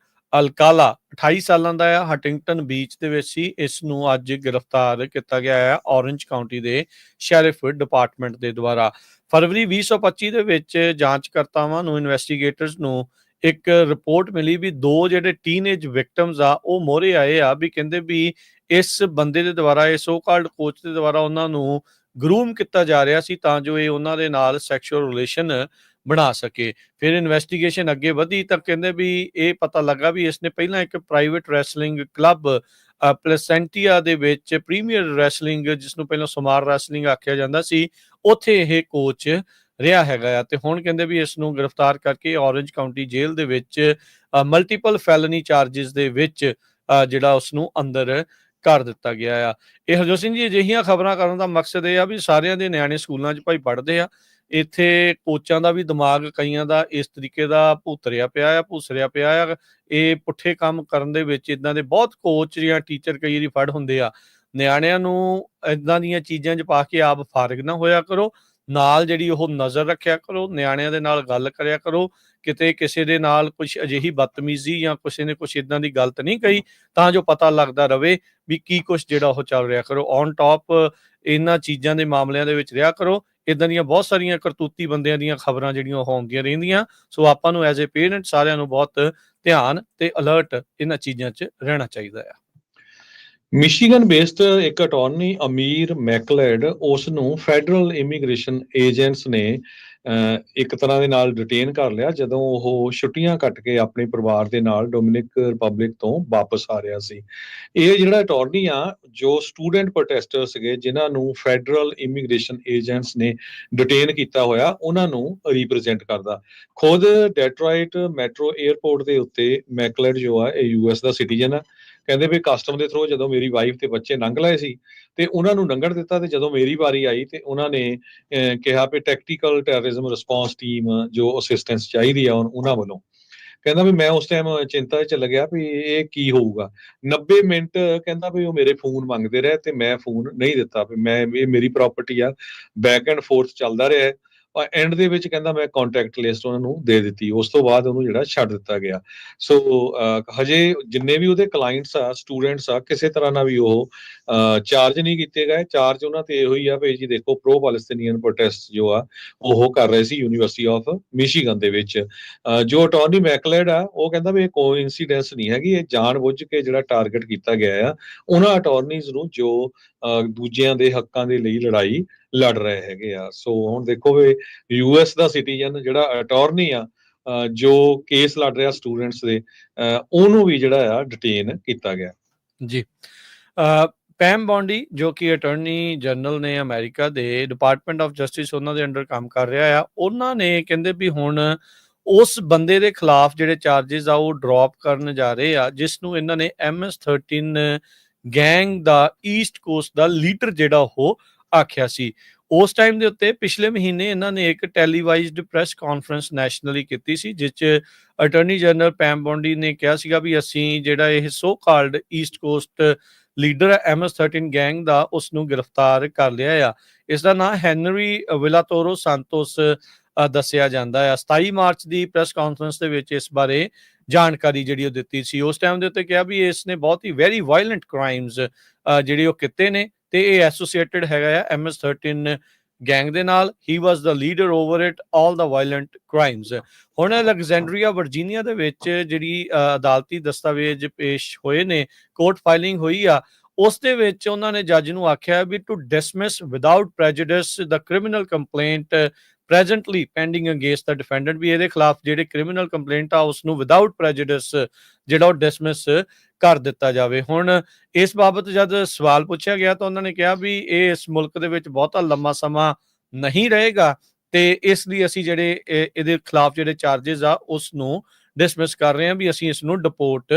ਅਲਕਾਲਾ 28 ਸਾਲਾਂ ਦਾ ਆ, ਹਟਿੰਗਟਨ ਬੀਚ ਦੇ ਵਿੱਚ ਸੀ। ਇਸ ਨੂੰ ਅੱਜ ਗ੍ਰਿਫਤਾਰ ਕੀਤਾ ਗਿਆ ਹੈ ਔਰੰਜ ਕਾਉਂਟੀ ਦੇ ਸ਼ੈਰਿਫ ਡਿਪਾਰਟਮੈਂਟ ਦੇ ਦੁਆਰਾ। ਫਰਵਰੀ 2025 ਦੇ ਵਿੱਚ ਜਾਂਚਕਰਤਾਵਾਂ ਨੂੰ, ਇਨਵੈਸਟੀਗੇਟਰਸ ਨੂੰ ਇੱਕ ਰਿਪੋਰਟ ਮਿਲੀ ਵੀ ਦੋ ਜਿਹੜੇ ਟੀਨੇਜ ਵਿਕਟਮਸ ਆ ਉਹ ਮੋਹਰੇ ਆਏ ਆ, ਵੀ ਕਹਿੰਦੇ ਵੀ ਇਸ ਬੰਦੇ ਦੇ ਦੁਆਰਾ, ਇਸ ਸੋ ਕਾਲਡ ਕੋਚ ਦੇ ਦੁਆਰਾ ਉਹਨਾਂ ਨੂੰ ਗਰੂਮ ਕੀਤਾ ਜਾ ਰਿਹਾ ਸੀ ਤਾਂ ਜੋ ਇਹ ਉਹਨਾਂ ਦੇ ਨਾਲ ਸੈਕਸ਼ੂਅਲ ਰਿਲੇਸ਼ਨ ਬਣਾ ਸਕੇ। ਫਿਰ ਇਨਵੈਸਟੀਗੇਸ਼ਨ ਅੱਗੇ ਵਧੀ ਤਾਂ ਕਹਿੰਦੇ ਵੀ ਇਹ ਪਤਾ ਲੱਗਾ ਵੀ ਇਸਨੇ ਪਹਿਲਾਂ ਇੱਕ ਪ੍ਰਾਈਵੇਟ ਰੈਸਲਿੰਗ ਕਲੱਬ ਪਲੈਸੈਂਟੀਆ ਦੇ ਵਿੱਚ ਪ੍ਰੀਮੀਅਰ ਰੈਸਲਿੰਗ, ਜਿਸ ਨੂੰ ਪਹਿਲਾਂ ਸਮਾਰ ਰੈਸਲਿੰਗ ਆਖਿਆ ਜਾਂਦਾ ਸੀ, ਉੱਥੇ ਇਹ ਕੋਚ ਰਿਹਾ ਹੈਗਾ ਆ। ਤੇ ਹੁਣ ਕਹਿੰਦੇ ਵੀ ਇਸ ਨੂੰ ਗ੍ਰਿਫਤਾਰ ਕਰਕੇ ਔਰੰਜ ਕਾਉਂਟੀ ਜੇਲ੍ਹ ਦੇ ਵਿੱਚ ਮਲਟੀਪਲ ਫੈਲਨੀ ਚਾਰਜਿਸ ਦੇ ਵਿੱਚ ਜਿਹੜਾ ਉਸ ਨੂੰ ਅੰਦਰ ਕਰ ਦਿੱਤਾ ਗਿਆ ਆ। ਇਹ ਹਰਜੋਤ ਸਿੰਘ ਜੀ, ਅਜਿਹੀਆਂ ਖਬਰਾਂ ਕਰਨ ਦਾ ਮਕਸਦ ਇਹ ਆ ਵੀ ਸਾਰਿਆਂ ਦੇ ਨਿਆਣੇ ਸਕੂਲਾਂ 'ਚ ਭਾਈ ਪੜ੍ਹਦੇ ਆ, ਇੱਥੇ ਕੋਚਾਂ ਦਾ ਵੀ ਦਿਮਾਗ ਕਈਆਂ ਦਾ ਇਸ ਤਰੀਕੇ ਦਾ ਭੁਸਰਿਆ ਪਿਆ ਆ। ਇਹ ਪੁੱਠੇ ਕੰਮ ਕਰਨ ਦੇ ਵਿੱਚ ਇਦਾਂ ਦੇ ਬਹੁਤ ਕੋਚ ਜਾਂ ਟੀਚਰ ਕਈ ਵਾਰੀ ਫੜ ਹੁੰਦੇ ਆ। ਨਿਆਣਿਆਂ ਨੂੰ ਇਦਾਂ ਦੀਆਂ ਚੀਜ਼ਾਂ 'ਚ ਪਾ ਕੇ ਆਪ ਫਾਰਗ ਨਾ ਹੋਇਆ ਕਰੋ, ਨਾਲ ਜਿਹੜੀ ਉਹ ਨਜ਼ਰ ਰੱਖਿਆ ਕਰੋ, ਨਿਆਣਿਆਂ ਦੇ ਨਾਲ ਗੱਲ ਕਰਿਆ ਕਰੋ, ਕਿਤੇ ਕਿਸੇ ਦੇ ਨਾਲ ਕੁਛ ਅਜਿਹੀ ਬਦਤਮੀਜ਼ੀ ਜਾਂ ਕਿਸੇ ਨੇ ਕੁਛ ਇਦਾਂ ਦੀ ਗਲਤ ਨਹੀਂ ਕਹੀ, ਤਾਂ ਜੋ ਪਤਾ ਲੱਗਦਾ ਰਵੇ ਵੀ ਕੀ ਕੁਛ ਜਿਹੜਾ ਉਹ ਚੱਲ ਰਿਹਾ ਕਰੋ। ਔਨ ਟੌਪ ਇਹਨਾਂ ਚੀਜ਼ਾਂ ਦੇ ਮਾਮਲਿਆਂ ਦੇ ਵਿੱਚ ਰਿਹਾ ਕਰੋ। ਇਦਾਂ ਦੀਆਂ ਬਹੁਤ ਸਾਰੀਆਂ ਕਰਤੂਤੀ ਬੰਦਿਆਂ ਦੀਆਂ ਖਬਰਾਂ ਜਿਹੜੀਆਂ ਉਹ ਆਉਂਦੀਆਂ ਰਹਿੰਦੀਆਂ। ਸੋ ਆਪਾਂ ਨੂੰ ਐਜ਼ ਏ ਪੇਰੈਂਟ ਸਾਰਿਆਂ ਨੂੰ ਬਹੁਤ ਧਿਆਨ ਤੇ ਅਲਰਟ ਇਹਨਾਂ ਚੀਜ਼ਾਂ 'ਚ ਰਹਿਣਾ ਚਾਹੀਦਾ ਆ। ਮਿਸ਼ੀਗਨ ਬੇਸਡ ਇੱਕ ਅਟਾਰਨੀ ਅਮੀਰ ਮੈਕਲੈਡ ਉਸ ਨੂੰ ਫੈਡਰਲ ਇਮੀਗ੍ਰੇਸ਼ਨ ਏਜੰਟਸ ਨੇ ਇੱਕ ਤਰ੍ਹਾਂ ਦੇ ਨਾਲ ਡਿਟੇਨ ਕਰ ਲਿਆ ਜਦੋਂ ਉਹ ਛੁੱਟੀਆਂ ਕੱਟ ਕੇ ਆਪਣੇ ਪਰਿਵਾਰ ਦੇ ਨਾਲ ਡੋਮਿਨਿਕ ਰਿਪਬਲਿਕ ਤੋਂ ਵਾਪਸ ਆ ਰਿਹਾ ਸੀ। ਇਹ ਜਿਹੜਾ ਅਟਾਰਨੀ ਆ ਜੋ ਸਟੂਡੈਂਟ ਪ੍ਰੋਟੈਸਟਰ ਸੀਗੇ ਜਿਨ੍ਹਾਂ ਨੂੰ ਫੈਡਰਲ ਇਮੀਗ੍ਰੇਸ਼ਨ ਏਜੰਟਸ ਨੇ ਡਿਟੇਨ ਕੀਤਾ ਹੋਇਆ ਉਹਨਾਂ ਨੂੰ ਰਿਪਰੈਜ਼ੈਂਟ ਕਰਦਾ। ਖੁਦ ਡੈਟਰੋਇਟ ਮੈਟਰੋ 에ਅਰਪੋਰਟ ਦੇ ਉੱਤੇ ਮੈਕਲੈਡ ਜੋ ਆ ਇਹ ਯੂਐਸ ਦਾ ਸਿਟੀਜ਼ਨ ਆ। ਕਹਿੰਦੇ ਵੀ ਕਸਟਮ ਦੇ ਥਰੂ ਜਦੋਂ ਮੇਰੀ ਵਾਈਫ ਤੇ ਬੱਚੇ ਲੰਘ ਲਏ ਸੀ ਤੇ ਉਹਨਾਂ ਨੂੰ ਲੰਘਣ ਦਿੱਤਾ ਤੇ ਜਦੋਂ ਮੇਰੀ ਵਾਰੀ ਆਈ ਤੇ ਉਹਨਾਂ ਨੇ ਕਿਹਾ ਵੀ ਟੈਕਟੀਕਲ ਟੈਰਰਿਜ਼ਮ ਰਿਸਪੌਂਸ ਟੀਮ ਜੋ ਅਸਿਸਟੈਂਸ ਚਾਹੀਦੀ ਆ ਉਹਨਾਂ ਵੱਲੋਂ। ਕਹਿੰਦਾ ਵੀ ਮੈਂ ਉਸ ਟਾਈਮ ਚਿੰਤਾ 'ਚ ਲੱਗਿਆ ਵੀ ਇਹ ਕੀ ਹੋਊਗਾ। 90 ਮਿੰਟ ਕਹਿੰਦਾ ਵੀ ਉਹ ਮੇਰੇ ਫੋਨ ਮੰਗਦੇ ਰਹੇ ਤੇ ਮੈਂ ਫੋਨ ਨਹੀਂ ਦਿੱਤਾ ਵੀ ਮੈਂ ਇਹ ਮੇਰੀ ਪ੍ਰਾਪਰਟੀ ਆ। ਬੈਕ ਐਂਡ ਫੋਰਥ ਚੱਲਦਾ ਰਿਹਾ ਐਂਡ ਦੇ ਵਿੱਚ ਕਹਿੰਦਾ ਮੈਂ ਕੰਟੈਕਟ ਲਿਸਟ ਉਹਨਾਂ ਨੂੰ ਦੇ ਦਿੱਤੀ। ਉਸ ਤੋਂ ਬਾਅਦ ਉਹਨੂੰ ਜਿਹੜਾ ਛੱਡ ਦਿੱਤਾ ਗਿਆ। ਸੋ ਹਜੇ ਜਿੰਨੇ ਵੀ ਉਹਦੇ ਕਲਾਇੰਟਸ ਆ ਸਟੂਡੈਂਟਸ ਆ ਕਿਸੇ ਤਰ੍ਹਾਂ ਨਾਲ ਵੀ ਉਹ ਚਾਰਜ ਨਹੀਂ ਕੀਤੇ ਗਏ। ਚਾਰਜ ਉਹਨਾਂ ਤੇ ਇਹੋ ਹੀ ਆ ਵੀ ਜੀ ਦੇਖੋ ਪ੍ਰੋ ਪੈਲਸਟੀਨੀਅਨ ਪ੍ਰੋਟੈਸਟ ਜੋ ਆ ਉਹ ਕਰ ਰਹੇ ਸੀ ਯੂਨੀਵਰਸਿਟੀ ਆਫ ਮਿਸ਼ੀਗਨ ਦੇ ਵਿੱਚ। ਜੋ ਅਟਾਰਨੀ ਮੈਕਲੈਡ ਆ ਉਹ ਕਹਿੰਦਾ ਵੀ ਇਹ ਕੋਇਨਸੀਡੈਂਸ ਨਹੀਂ ਹੈਗੀ ਇਹ ਜਾਣ ਬੁੱਝ ਕੇ ਜਿਹੜਾ ਟਾਰਗੇਟ ਕੀਤਾ ਗਿਆ ਆ ਉਹਨਾਂ ਅਟਾਰਨੀਜ਼ ਨੂੰ ਜੋ ਦੂਜਿਆਂ ਦੇ ਹੱਕਾਂ ਦੇ ਲਈ ਲੜਾਈ ਲੜ ਰਹੇ ਹੈਗੇ ਆ। ਸੋ ਹੁਣ ਦੇਖੋ ਵੀ ਯੂਐਸ ਦਾ ਸਿਟੀਜ਼ਨ ਜਿਹੜਾ ਅਟਾਰਨੀ ਆ ਜੋ ਕੇਸ ਲੜ ਰਿਹਾ ਸਟੂਡੈਂਟਸ ਦੇ ਉਹਨੂੰ ਵੀ ਜਿਹੜਾ ਆ ਡਿਟੇਨ ਕੀਤਾ ਗਿਆ। ਜੀ ਪੈਮ ਬੌਂਡੀ ਜੋ ਕਿ ਅਟਾਰਨੀ ਜਨਰਲ ਨੇ ਅਮਰੀਕਾ ਦੇ ਡਿਪਾਰਟਮੈਂਟ ਆਫ ਜਸਟਿਸ ਉਹਨਾਂ ਦੇ ਅੰਡਰ ਕੰਮ ਕਰ ਰਿਹਾ ਆ। ਉਹਨਾਂ ਨੇ ਕਹਿੰਦੇ ਵੀ ਹੁਣ ਉਸ ਬੰਦੇ ਦੇ ਖਿਲਾਫ ਜਿਹੜੇ ਚਾਰजेस ਆ ਉਹ ਡ੍ਰੌਪ ਕਰਨ ਜਾ ਰਹੇ ਆ ਜਿਸ ਨੂੰ ਇਹਨਾਂ ਨੇ MS-13 ਗੈਂਗ ਦਾ ਈਸਟ ਕੋਸਟ ਦਾ ਲੀਡਰ ਜਿਹੜਾ ਉਹ ਆਖਿਆ ਸੀ। ਉਸ ਟਾਈਮ ਦੇ ਉੱਤੇ ਪਿਛਲੇ ਮਹੀਨੇ ਇਹਨਾਂ ਨੇ ਇੱਕ ਟੈਲੀਵਾਈਜ਼ਡ ਪ੍ਰੈਸ ਕਾਨਫਰੰਸ ਨੈਸ਼ਨਲੀ ਕੀਤੀ ਸੀ ਜਿਸ 'ਚ ਅਟਾਰਨੀ ਜਨਰਲ ਪੈਮ ਬੌਂਡੀ ਨੇ ਕਿਹਾ ਸੀਗਾ ਵੀ ਅਸੀਂ ਜਿਹੜਾ ਇਹ so called East cost leader ਹੈ MS-13 ਗੈਂਗ ਦਾ ਉਸ ਨੂੰ ਗ੍ਰਿਫਤਾਰ ਕਰ ਲਿਆ ਆ। ਇਸ ਦਾ ਨਾਂ ਹੈਨਰੀ ਵਿਲਾਤੋਰੋ ਸਾਂਤੋਸ ਦੱਸਿਆ ਜਾਂਦਾ ਆ। 27 ਮਾਰਚ ਦੀ ਪ੍ਰੈਸ ਕਾਨਫਰੰਸ ਦੇ ਵਿੱਚ ਇਸ ਬਾਰੇ ਜਾਣਕਾਰੀ ਜਿਹੜੀ ਉਹ ਦਿੱਤੀ ਸੀ। ਉਸ ਟਾਈਮ ਦੇ ਉੱਤੇ ਕਿਹਾ ਵੀ ਇਸ ਨੇ ਬਹੁਤ ਹੀ ਵੈਰੀ ਵਾਇਲੈਂਟ ਕ੍ਰਾਈਮਸ ਜਿਹੜੇ ਉਹ ਕੀਤੇ ਨੇ ਤੇ ਇਹ ਐਸੋਸੀਏਟਡ ਹੈਗਾ ਆ MS-13 ਗੈਂਗ ਦੇ ਨਾਲ। He was the leader over it all the violent crimes. ਹੁਣ ਅਲੈਗਜ਼ੈਂਡਰੀਆ ਵਰਜੀਨੀਆ ਦੇ ਵਿੱਚ ਜਿਹੜੀ ਅਦਾਲਤੀ ਦਸਤਾਵੇਜ਼ ਪੇਸ਼ ਹੋਏ ਨੇ ਕੋਰਟ ਫਾਈਲਿੰਗ ਹੋਈ ਆ ਉਸ ਦੇ ਵਿੱਚ ਉਹਨਾਂ ਨੇ ਜੱਜ ਨੂੰ ਆਖਿਆ ਵੀ to dismiss without prejudice the criminal complaint presently pending against the defendant ਵੀ ਇਹਦੇ ਖਿਲਾਫ ਜਿਹੜੇ ਕ੍ਰਿਮੀਨਲ ਕੰਪਲੇਂਟ ਆ ਉਸ ਨੂੰ ਵਿਦਆਊਟ ਪ੍ਰੈਜੁਡਿਸ ਜਿਹੜਾ ਉਹ ਡਿਸਮਿਸ ਕਰ ਦਿੱਤਾ ਜਾਵੇ। ਹੁਣ ਇਸ ਬਾਬਤ ਜਦ ਸਵਾਲ ਪੁੱਛਿਆ ਗਿਆ ਤਾਂ ਉਹਨਾਂ ਨੇ ਕਿਹਾ ਵੀ ਇਹ ਇਸ ਮੁਲਕ ਦੇ ਵਿੱਚ ਬਹੁਤਾ ਲੰਮਾ ਸਮਾਂ ਨਹੀਂ ਰਹੇਗਾ ਤੇ ਇਸ ਲਈ ਅਸੀਂ ਜਿਹੜੇ ਇਹਦੇ ਖਿਲਾਫ ਜਿਹੜੇ ਚਾਰजेस ਆ ਉਸ ਨੂੰ ਡਿਸਮਿਸ ਕਰ ਰਹੇ ਹਾਂ ਵੀ ਅਸੀਂ ਇਸ ਨੂੰ ਡਿਪੋਰਟ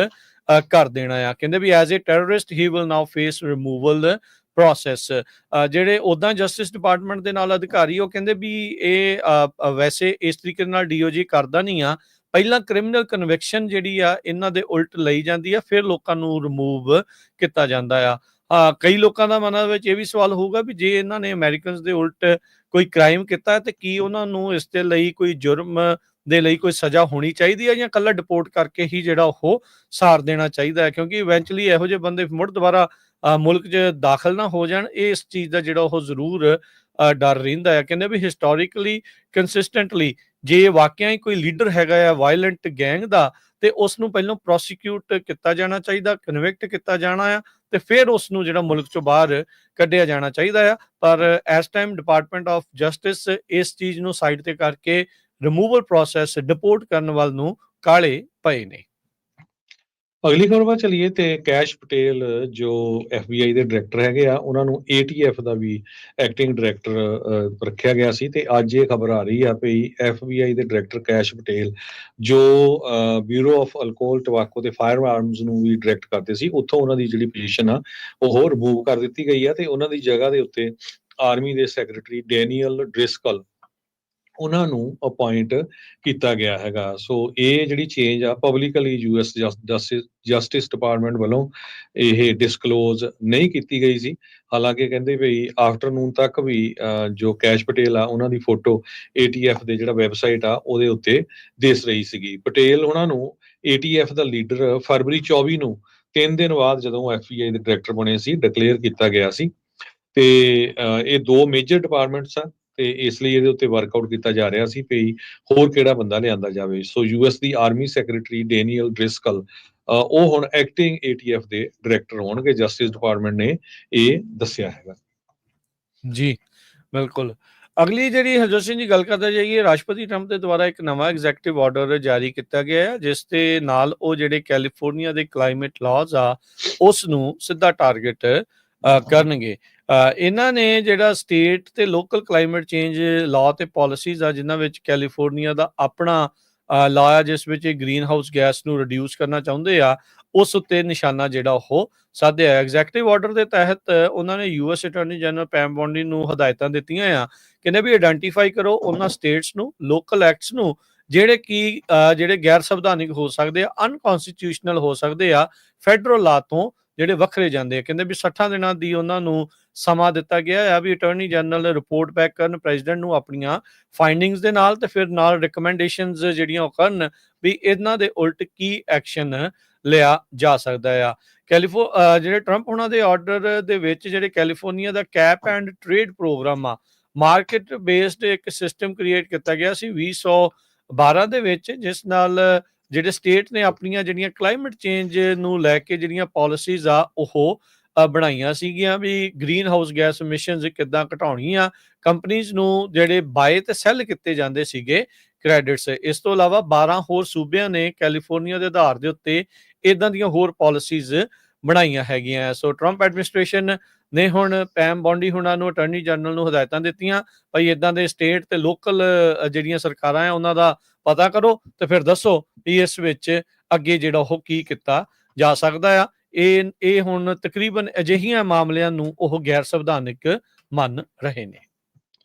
ਕਰ ਦੇਣਾ ਆ। ਕਹਿੰਦੇ ਵੀ as a terrorist he will now face removal process. ਜਿਹੜੇ ਉੱਦਾਂ ਜਸਟਿਸ ਡਿਪਾਰਟਮੈਂਟ ਦੇ ਨਾਲ ਅਧਿਕਾਰੀ ਉਹ ਕਹਿੰਦੇ ਵੀ ਇਹ ਵੈਸੇ ਇਸ ਤਰੀਕੇ ਨਾਲ DOJ ਕਰਦਾ ਨਹੀਂ ਆ। ਪਹਿਲਾਂ ਕ੍ਰਿਮੀਨਲ ਕਨਵਿਕਸ਼ਨ ਜਿਹੜੀ ਆ ਇਹਨਾਂ ਦੇ ਉਲਟ ਲਈ ਜਾਂਦੀ ਆ ਫਿਰ ਲੋਕਾਂ ਨੂੰ ਰਿਮੂਵ ਕੀਤਾ ਜਾਂਦਾ ਆ। ਕਈ ਲੋਕਾਂ ਦਾ ਮਨਾਂ ਵਿੱਚ ਇਹ ਵੀ ਸਵਾਲ ਹੋਊਗਾ ਵੀ ਜੇ ਇਹਨਾਂ ਨੇ ਅਮਰੀਕਨਸ ਦੇ ਉਲਟ ਕੋਈ ਕ੍ਰਾਈਮ ਕੀਤਾ ਤੇ ਕੀ ਉਹਨਾਂ ਨੂੰ ਇਸ ਦੇ ਲਈ ਕੋਈ ਜੁਰਮ ਦੇ ਲਈ ਕੋਈ ਸਜ਼ਾ ਹੋਣੀ ਚਾਹੀਦੀ ਹੈ ਜਾਂ ਇਕੱਲਾ ਡਿਪੋਰਟ ਕਰਕੇ ਹੀ ਜਿਹੜਾ ਉਹ ਸਾਰ ਦੇਣਾ ਚਾਹੀਦਾ ਹੈ ਕਿਉਂਕਿ ਇਵੈਂਚੁਅਲੀ ਇਹੋ ਜਿਹੇ ਬੰਦੇ ਮੁੜ ਦੁਬਾਰਾ ਮੁਲਕ 'ਚ ਦਾਖਲ ਨਾ ਹੋ ਜਾਣ ਇਹ ਇਸ ਚੀਜ਼ ਦਾ ਜਿਹੜਾ ਉਹ ਜ਼ਰੂਰ ਡਰ ਰਹਿੰਦਾ ਹੈ। ਕਹਿੰਦੇ ਵੀ ਹਿਸਟੋਰੀਕਲੀ ਕੰਸਿਸਟੈਂਟਲੀ ਜੇ ਵਾਕਿਆ ਹੀ ਕੋਈ ਲੀਡਰ ਹੈਗਾ ਆ ਵਾਇਲੈਂਟ ਗੈਂਗ ਦਾ ਤੇ ਉਸ ਨੂੰ ਪਹਿਲਾਂ ਪ੍ਰੋਸੀਕਿਊਟ ਕੀਤਾ ਜਾਣਾ ਚਾਹੀਦਾ ਕਨਵਿਕਟ ਕੀਤਾ ਜਾਣਾ ਆ ਤੇ ਫਿਰ ਉਸ ਨੂੰ ਜਿਹੜਾ ਮੁਲਕ ਚੋਂ ਬਾਹਰ ਕੱਢਿਆ ਜਾਣਾ ਚਾਹੀਦਾ ਆ। ਪਰ ਇਸ ਟਾਈਮ ਡਿਪਾਰਟਮੈਂਟ ਆਫ ਜਸਟਿਸ ਇਸ ਚੀਜ਼ ਨੂੰ ਸਾਈਡ ਤੇ ਕਰਕੇ ਰਿਮੂਵਲ ਪ੍ਰੋਸੈਸ ਡਿਪੋਰਟ ਕਰਨ ਵੱਲ ਨੂੰ ਕਾਲੇ ਪਏ ਨੇ। ਅਗਲੀ ਖਬਰ ਵੱਲ ਚਲੀਏ ਤੇ ਕੈਸ਼ ਪਟੇਲ ਜੋ FBI ਦੇ ਡਾਇਰੈਕਟਰ ਹੈਗੇ ਆ ਉਹਨਾਂ ਨੂੰ ATF ਦਾ ਵੀ ਐਕਟਿੰਗ ਡਾਇਰੈਕਟਰ ਰੱਖਿਆ ਗਿਆ ਸੀ ਤੇ ਅੱਜ ਇਹ ਖਬਰ ਆ ਰਹੀ ਆ ਵੀ FBI ਦੇ ਡਾਇਰੈਕਟਰ ਕੈਸ਼ ਪਟੇਲ ਜੋ ਬਿਊਰੋ ਆਫ ਅਲਕੋਹਲ ਟਬਾਕੋ ਤੇ ਫਾਇਰ ਆਰਮਸ ਨੂੰ ਵੀ ਡਾਇਰੈਕਟ ਕਰਦੇ ਸੀ ਉੱਥੋਂ ਉਹਨਾਂ ਦੀ ਜਿਹੜੀ ਪੋਜੀਸ਼ਨ ਆ ਉਹ ਰਿਮੂਵ ਕਰ ਦਿੱਤੀ ਗਈ ਆ ਤੇ ਉਹਨਾਂ ਦੀ ਜਗ੍ਹਾ ਦੇ ਉੱਤੇ ਆਰਮੀ ਦੇ ਸੈਕਟਰੀ ਡੈਨੀਅਲ ਡ੍ਰਿਸਕਲ ਉਹਨਾਂ ਨੂੰ ਅਪਾਇੰਟ ਕੀਤਾ ਗਿਆ ਹੈਗਾ। ਸੋ ਇਹ ਜਿਹੜੀ ਚੇਂਜ ਆ ਪਬਲਿਕਲੀ US ਜਸਟਿਸ ਡਿਪਾਰਟਮੈਂਟ ਵੱਲੋਂ ਇਹ ਡਿਸਕਲੋਜ਼ ਨਹੀਂ ਕੀਤੀ ਗਈ ਸੀ। ਹਾਲਾਂਕਿ ਕਹਿੰਦੇ ਵੀ ਆਫਟਰਨੂਨ ਤੱਕ ਵੀ ਜੋ ਕੈਸ਼ ਪਟੇਲ ਆ ਉਹਨਾਂ ਦੀ ਫੋਟੋ ATF ਦੇ ਜਿਹੜਾ ਵੈਬਸਾਈਟ ਆ ਉਹਦੇ ਉੱਤੇ ਦਿਸ ਰਹੀ ਸੀਗੀ। ਪਟੇਲ ਉਹਨਾਂ ਨੂੰ ATF ਦਾ ਲੀਡਰ ਫਰਵਰੀ 24 ਨੂੰ 3 ਦਿਨ ਬਾਅਦ ਜਦੋਂ FBI ਦੇ ਡਾਇਰੈਕਟਰ ਬਣੇ ਸੀ ਡਿਕਲੇਅਰ ਕੀਤਾ ਗਿਆ ਸੀ। ਤੇ ਇਹ ਦੋ ਮੇਜਰ ਡਿਪਾਰਟਮੈਂਟਸ ਆ ਤੇ ਇਸ ਲਈ ਇਹਦੇ ਉੱਤੇ ਵਰਕਆਊਟ ਕੀਤਾ ਜਾ ਰਿਹਾ ਸੀ ਵੀ ਹੋਰ ਕਿਹੜਾ ਬੰਦਾ ਲਿਆਂਦਾ ਜਾਵੇ। ਸੋ ਯੂਐਸ ਦੀ ਆਰਮੀ ਸੈਕਟਰੀ ਡੈਨੀਅਲ ਡ੍ਰਿਸਕਲ ਉਹ ਹੁਣ ਐਕਟਿੰਗ ਏਟੀਐਫ ਦੇ ਡਾਇਰੈਕਟਰ ਹੋਣਗੇ, ਜਸਟਿਸ ਡਿਪਾਰਟਮੈਂਟ ਨੇ ਇਹ ਦੱਸਿਆ ਹੈਗਾ। ਜੀ, ਬਿਲਕੁਲ। ਅਗਲੀ ਜਿਹੜੀ ਹਰਜੋਤ ਸਿੰਘ ਜੀ ਗੱਲ ਕਰਦੇ ਜਾਈਏ, ਰਾਸ਼ਟਰਪਤੀ ਟਰੰਪ ਦੇ ਦੁਆਰਾ ਇੱਕ ਨਵਾਂ ਐਗਜ਼ੈਕਟਿਵ ਆਰਡਰ ਜਾਰੀ ਕੀਤਾ ਗਿਆ ਹੈ, ਜਿਸ ਦੇ ਨਾਲ ਉਹ ਜਿਹੜੇ ਕੈਲੀਫੋਰਨੀਆ ਦੇ ਕਲਾਈਮੇਟ ਲਾਜ਼ ਆ ਉਸ ਨੂੰ ਸਿੱਧਾ ਟਾਰਗੇਟ ਕਰਨਗੇ। ਇਹਨਾਂ ਨੇ ਜਿਹੜਾ ਸਟੇਟ ਤੇ ਲੋਕਲ ਕਲਾਈਮੇਟ ਚੇਂਜ ਲਾਅ ਤੇ ਪਾਲਿਸੀਜ਼ ਆ, ਜਿਨ੍ਹਾਂ ਵਿੱਚ ਕੈਲੀਫੋਰਨੀਆ ਦਾ ਆਪਣਾ ਲਾਅ ਆ, ਜਿਸ ਵਿੱਚ ਇਹ ਗ੍ਰੀਨ ਹਾਊਸ ਗੈਸ ਨੂੰ ਰਿਡਿਊਸ ਕਰਨਾ ਚਾਹੁੰਦੇ ਆ, ਉਸ ਉੱਤੇ ਨਿਸ਼ਾਨਾ ਜਿਹੜਾ ਉਹ ਸਾਧਿਆ ਹੈ। ਐਗਜ਼ੈਕਟਿਵ ਆਰਡਰ ਦੇ ਤਹਿਤ ਉਹਨਾਂ ਨੇ ਯੂਐਸ ਅਟਾਰਨੀ ਜਨਰਲ ਪੈਮ ਬੋਂਡੀ ਨੂੰ ਹਦਾਇਤਾਂ ਦਿੱਤੀਆਂ ਆ, ਕਹਿੰਦੇ ਵੀ ਆਇਡੈਂਟੀਫਾਈ ਕਰੋ ਉਹਨਾਂ ਸਟੇਟਸ ਨੂੰ, ਲੋਕਲ ਐਕਟਸ ਨੂੰ ਜਿਹੜੇ ਕਿ ਜਿਹੜੇ ਗੈਰ ਸੰਵਿਧਾਨਿਕ ਹੋ ਸਕਦੇ ਆ, ਅਨਕਨਸਟੀਟਿਊਸ਼ਨਲ ਹੋ ਸਕਦੇ ਆ, ਫੈਡਰਲ ਲਾ ਤੋਂ ਜਿਹੜੇ ਵੱਖਰੇ ਜਾਂਦੇ ਆ। ਕਹਿੰਦੇ ਵੀ 60 ਦਿਨਾਂ ਦੀ ਉਹਨਾਂ ਨੂੰ ਸਮਾਂ ਦਿੱਤਾ ਗਿਆ ਆ ਵੀ ਅਟਾਰਨੀ ਜਨਰਲ ਰਿਪੋਰਟ ਬੈਕ ਕਰਨ ਪ੍ਰੈਜ਼ੀਡੈਂਟ ਨੂੰ ਆਪਣੀਆਂ ਫਾਈਂਡਿੰਗਸ ਦੇ ਨਾਲ, ਤੇ ਫਿਰ ਨਾਲ ਰਿਕਮੈਂਡੇਸ਼ਨਸ ਜਿਹੜੀਆਂ ਉਹ ਕਰਨ ਵੀ ਇਹਨਾਂ ਦੇ ਉਲਟ ਕੀ ਐਕਸ਼ਨ ਲਿਆ ਜਾ ਸਕਦਾ ਆ। ਜਿਹੜੇ ਟਰੰਪ ਉਹਨਾਂ ਦੇ ਆਰਡਰ ਦੇ ਵਿੱਚ ਜਿਹੜੇ ਕੈਲੀਫੋਰਨੀਆ ਦਾ ਕੈਪ ਐਂਡ ਟ੍ਰੇਡ ਪ੍ਰੋਗਰਾਮ ਆ, ਮਾਰਕੀਟ ਬੇਸਡ ਇੱਕ ਸਿਸਟਮ ਕ੍ਰੀਏਟ ਕੀਤਾ ਗਿਆ ਸੀ 2012 ਦੇ ਵਿੱਚ, ਜਿਸ ਨਾਲ ਜਿਹੜੇ ਸਟੇਟ ਨੇ ਆਪਣੀਆਂ ਜਿਹੜੀਆਂ ਕਲਾਈਮੇਟ ਚੇਂਜ ਨੂੰ ਲੈ ਕੇ ਜਿਹੜੀਆਂ ਪਾਲਿਸੀਜ਼ ਆ ਉਹ ਬਣਾਈਆਂ ਸੀਗੀਆਂ ਵੀ ਗ੍ਰੀਨ ਹਾਊਸ ਗੈਸ ਐਮਿਸ਼ਨਸ ਕਿੱਦਾਂ ਘਟਾਉਣੀਆਂ, ਕੰਪਨੀਜ਼ ਨੂੰ ਜਿਹੜੇ ਬਾਏ ਤੇ ਸੈੱਲ ਕੀਤੇ ਜਾਂਦੇ ਸੀਗੇ ਕ੍ਰੈਡਿਟਸ। ਇਸ ਤੋਂ ਇਲਾਵਾ 12 ਹੋਰ ਸੂਬਿਆਂ ਨੇ ਕੈਲੀਫੋਰਨੀਆ ਦੇ ਆਧਾਰ ਦੇ ਉੱਤੇ ਇਦਾਂ ਦੀਆਂ ਹੋਰ ਪਾਲਿਸੀਜ਼ ਬਣਾਈਆਂ ਹੈਗੀਆਂ। ਸੋ ਟਰੰਪ ਐਡਮਿਨਿਸਟ੍ਰੇਸ਼ਨ ਨੇ ਹੁਣ ਪੈਮ ਬੋਂਡੀ ਹੁਣਾਂ ਨੂੰ, ਅਟਾਰਨੀ ਜਨਰਲ ਨੂੰ ਹਦਾਇਤਾਂ ਦਿੱਤੀਆਂ ਭਾਈ ਇਦਾਂ ਦੇ ਸਟੇਟ ਤੇ ਲੋਕਲ ਜਿਹੜੀਆਂ ਸਰਕਾਰਾਂ ਆ ਉਹਨਾਂ ਦਾ ਪਤਾ ਕਰੋ ਤੇ ਫਿਰ ਦੱਸੋ ਵੀ ਇਸ ਵਿੱਚ ਅੱਗੇ ਜਿਹੜਾ ਉਹ ਕੀ ਕੀਤਾ ਜਾ ਸਕਦਾ ਆ। ਇਹ ਹੁਣ ਤਕਰੀਬਨ ਅਜਿਹੀਆਂ ਮਾਮਲਿਆਂ ਨੂੰ ਉਹ ਗੈਰ ਸੰਵਿਧਾਨਿਕ ਮੰਨ ਰਹੇ ਨੇ।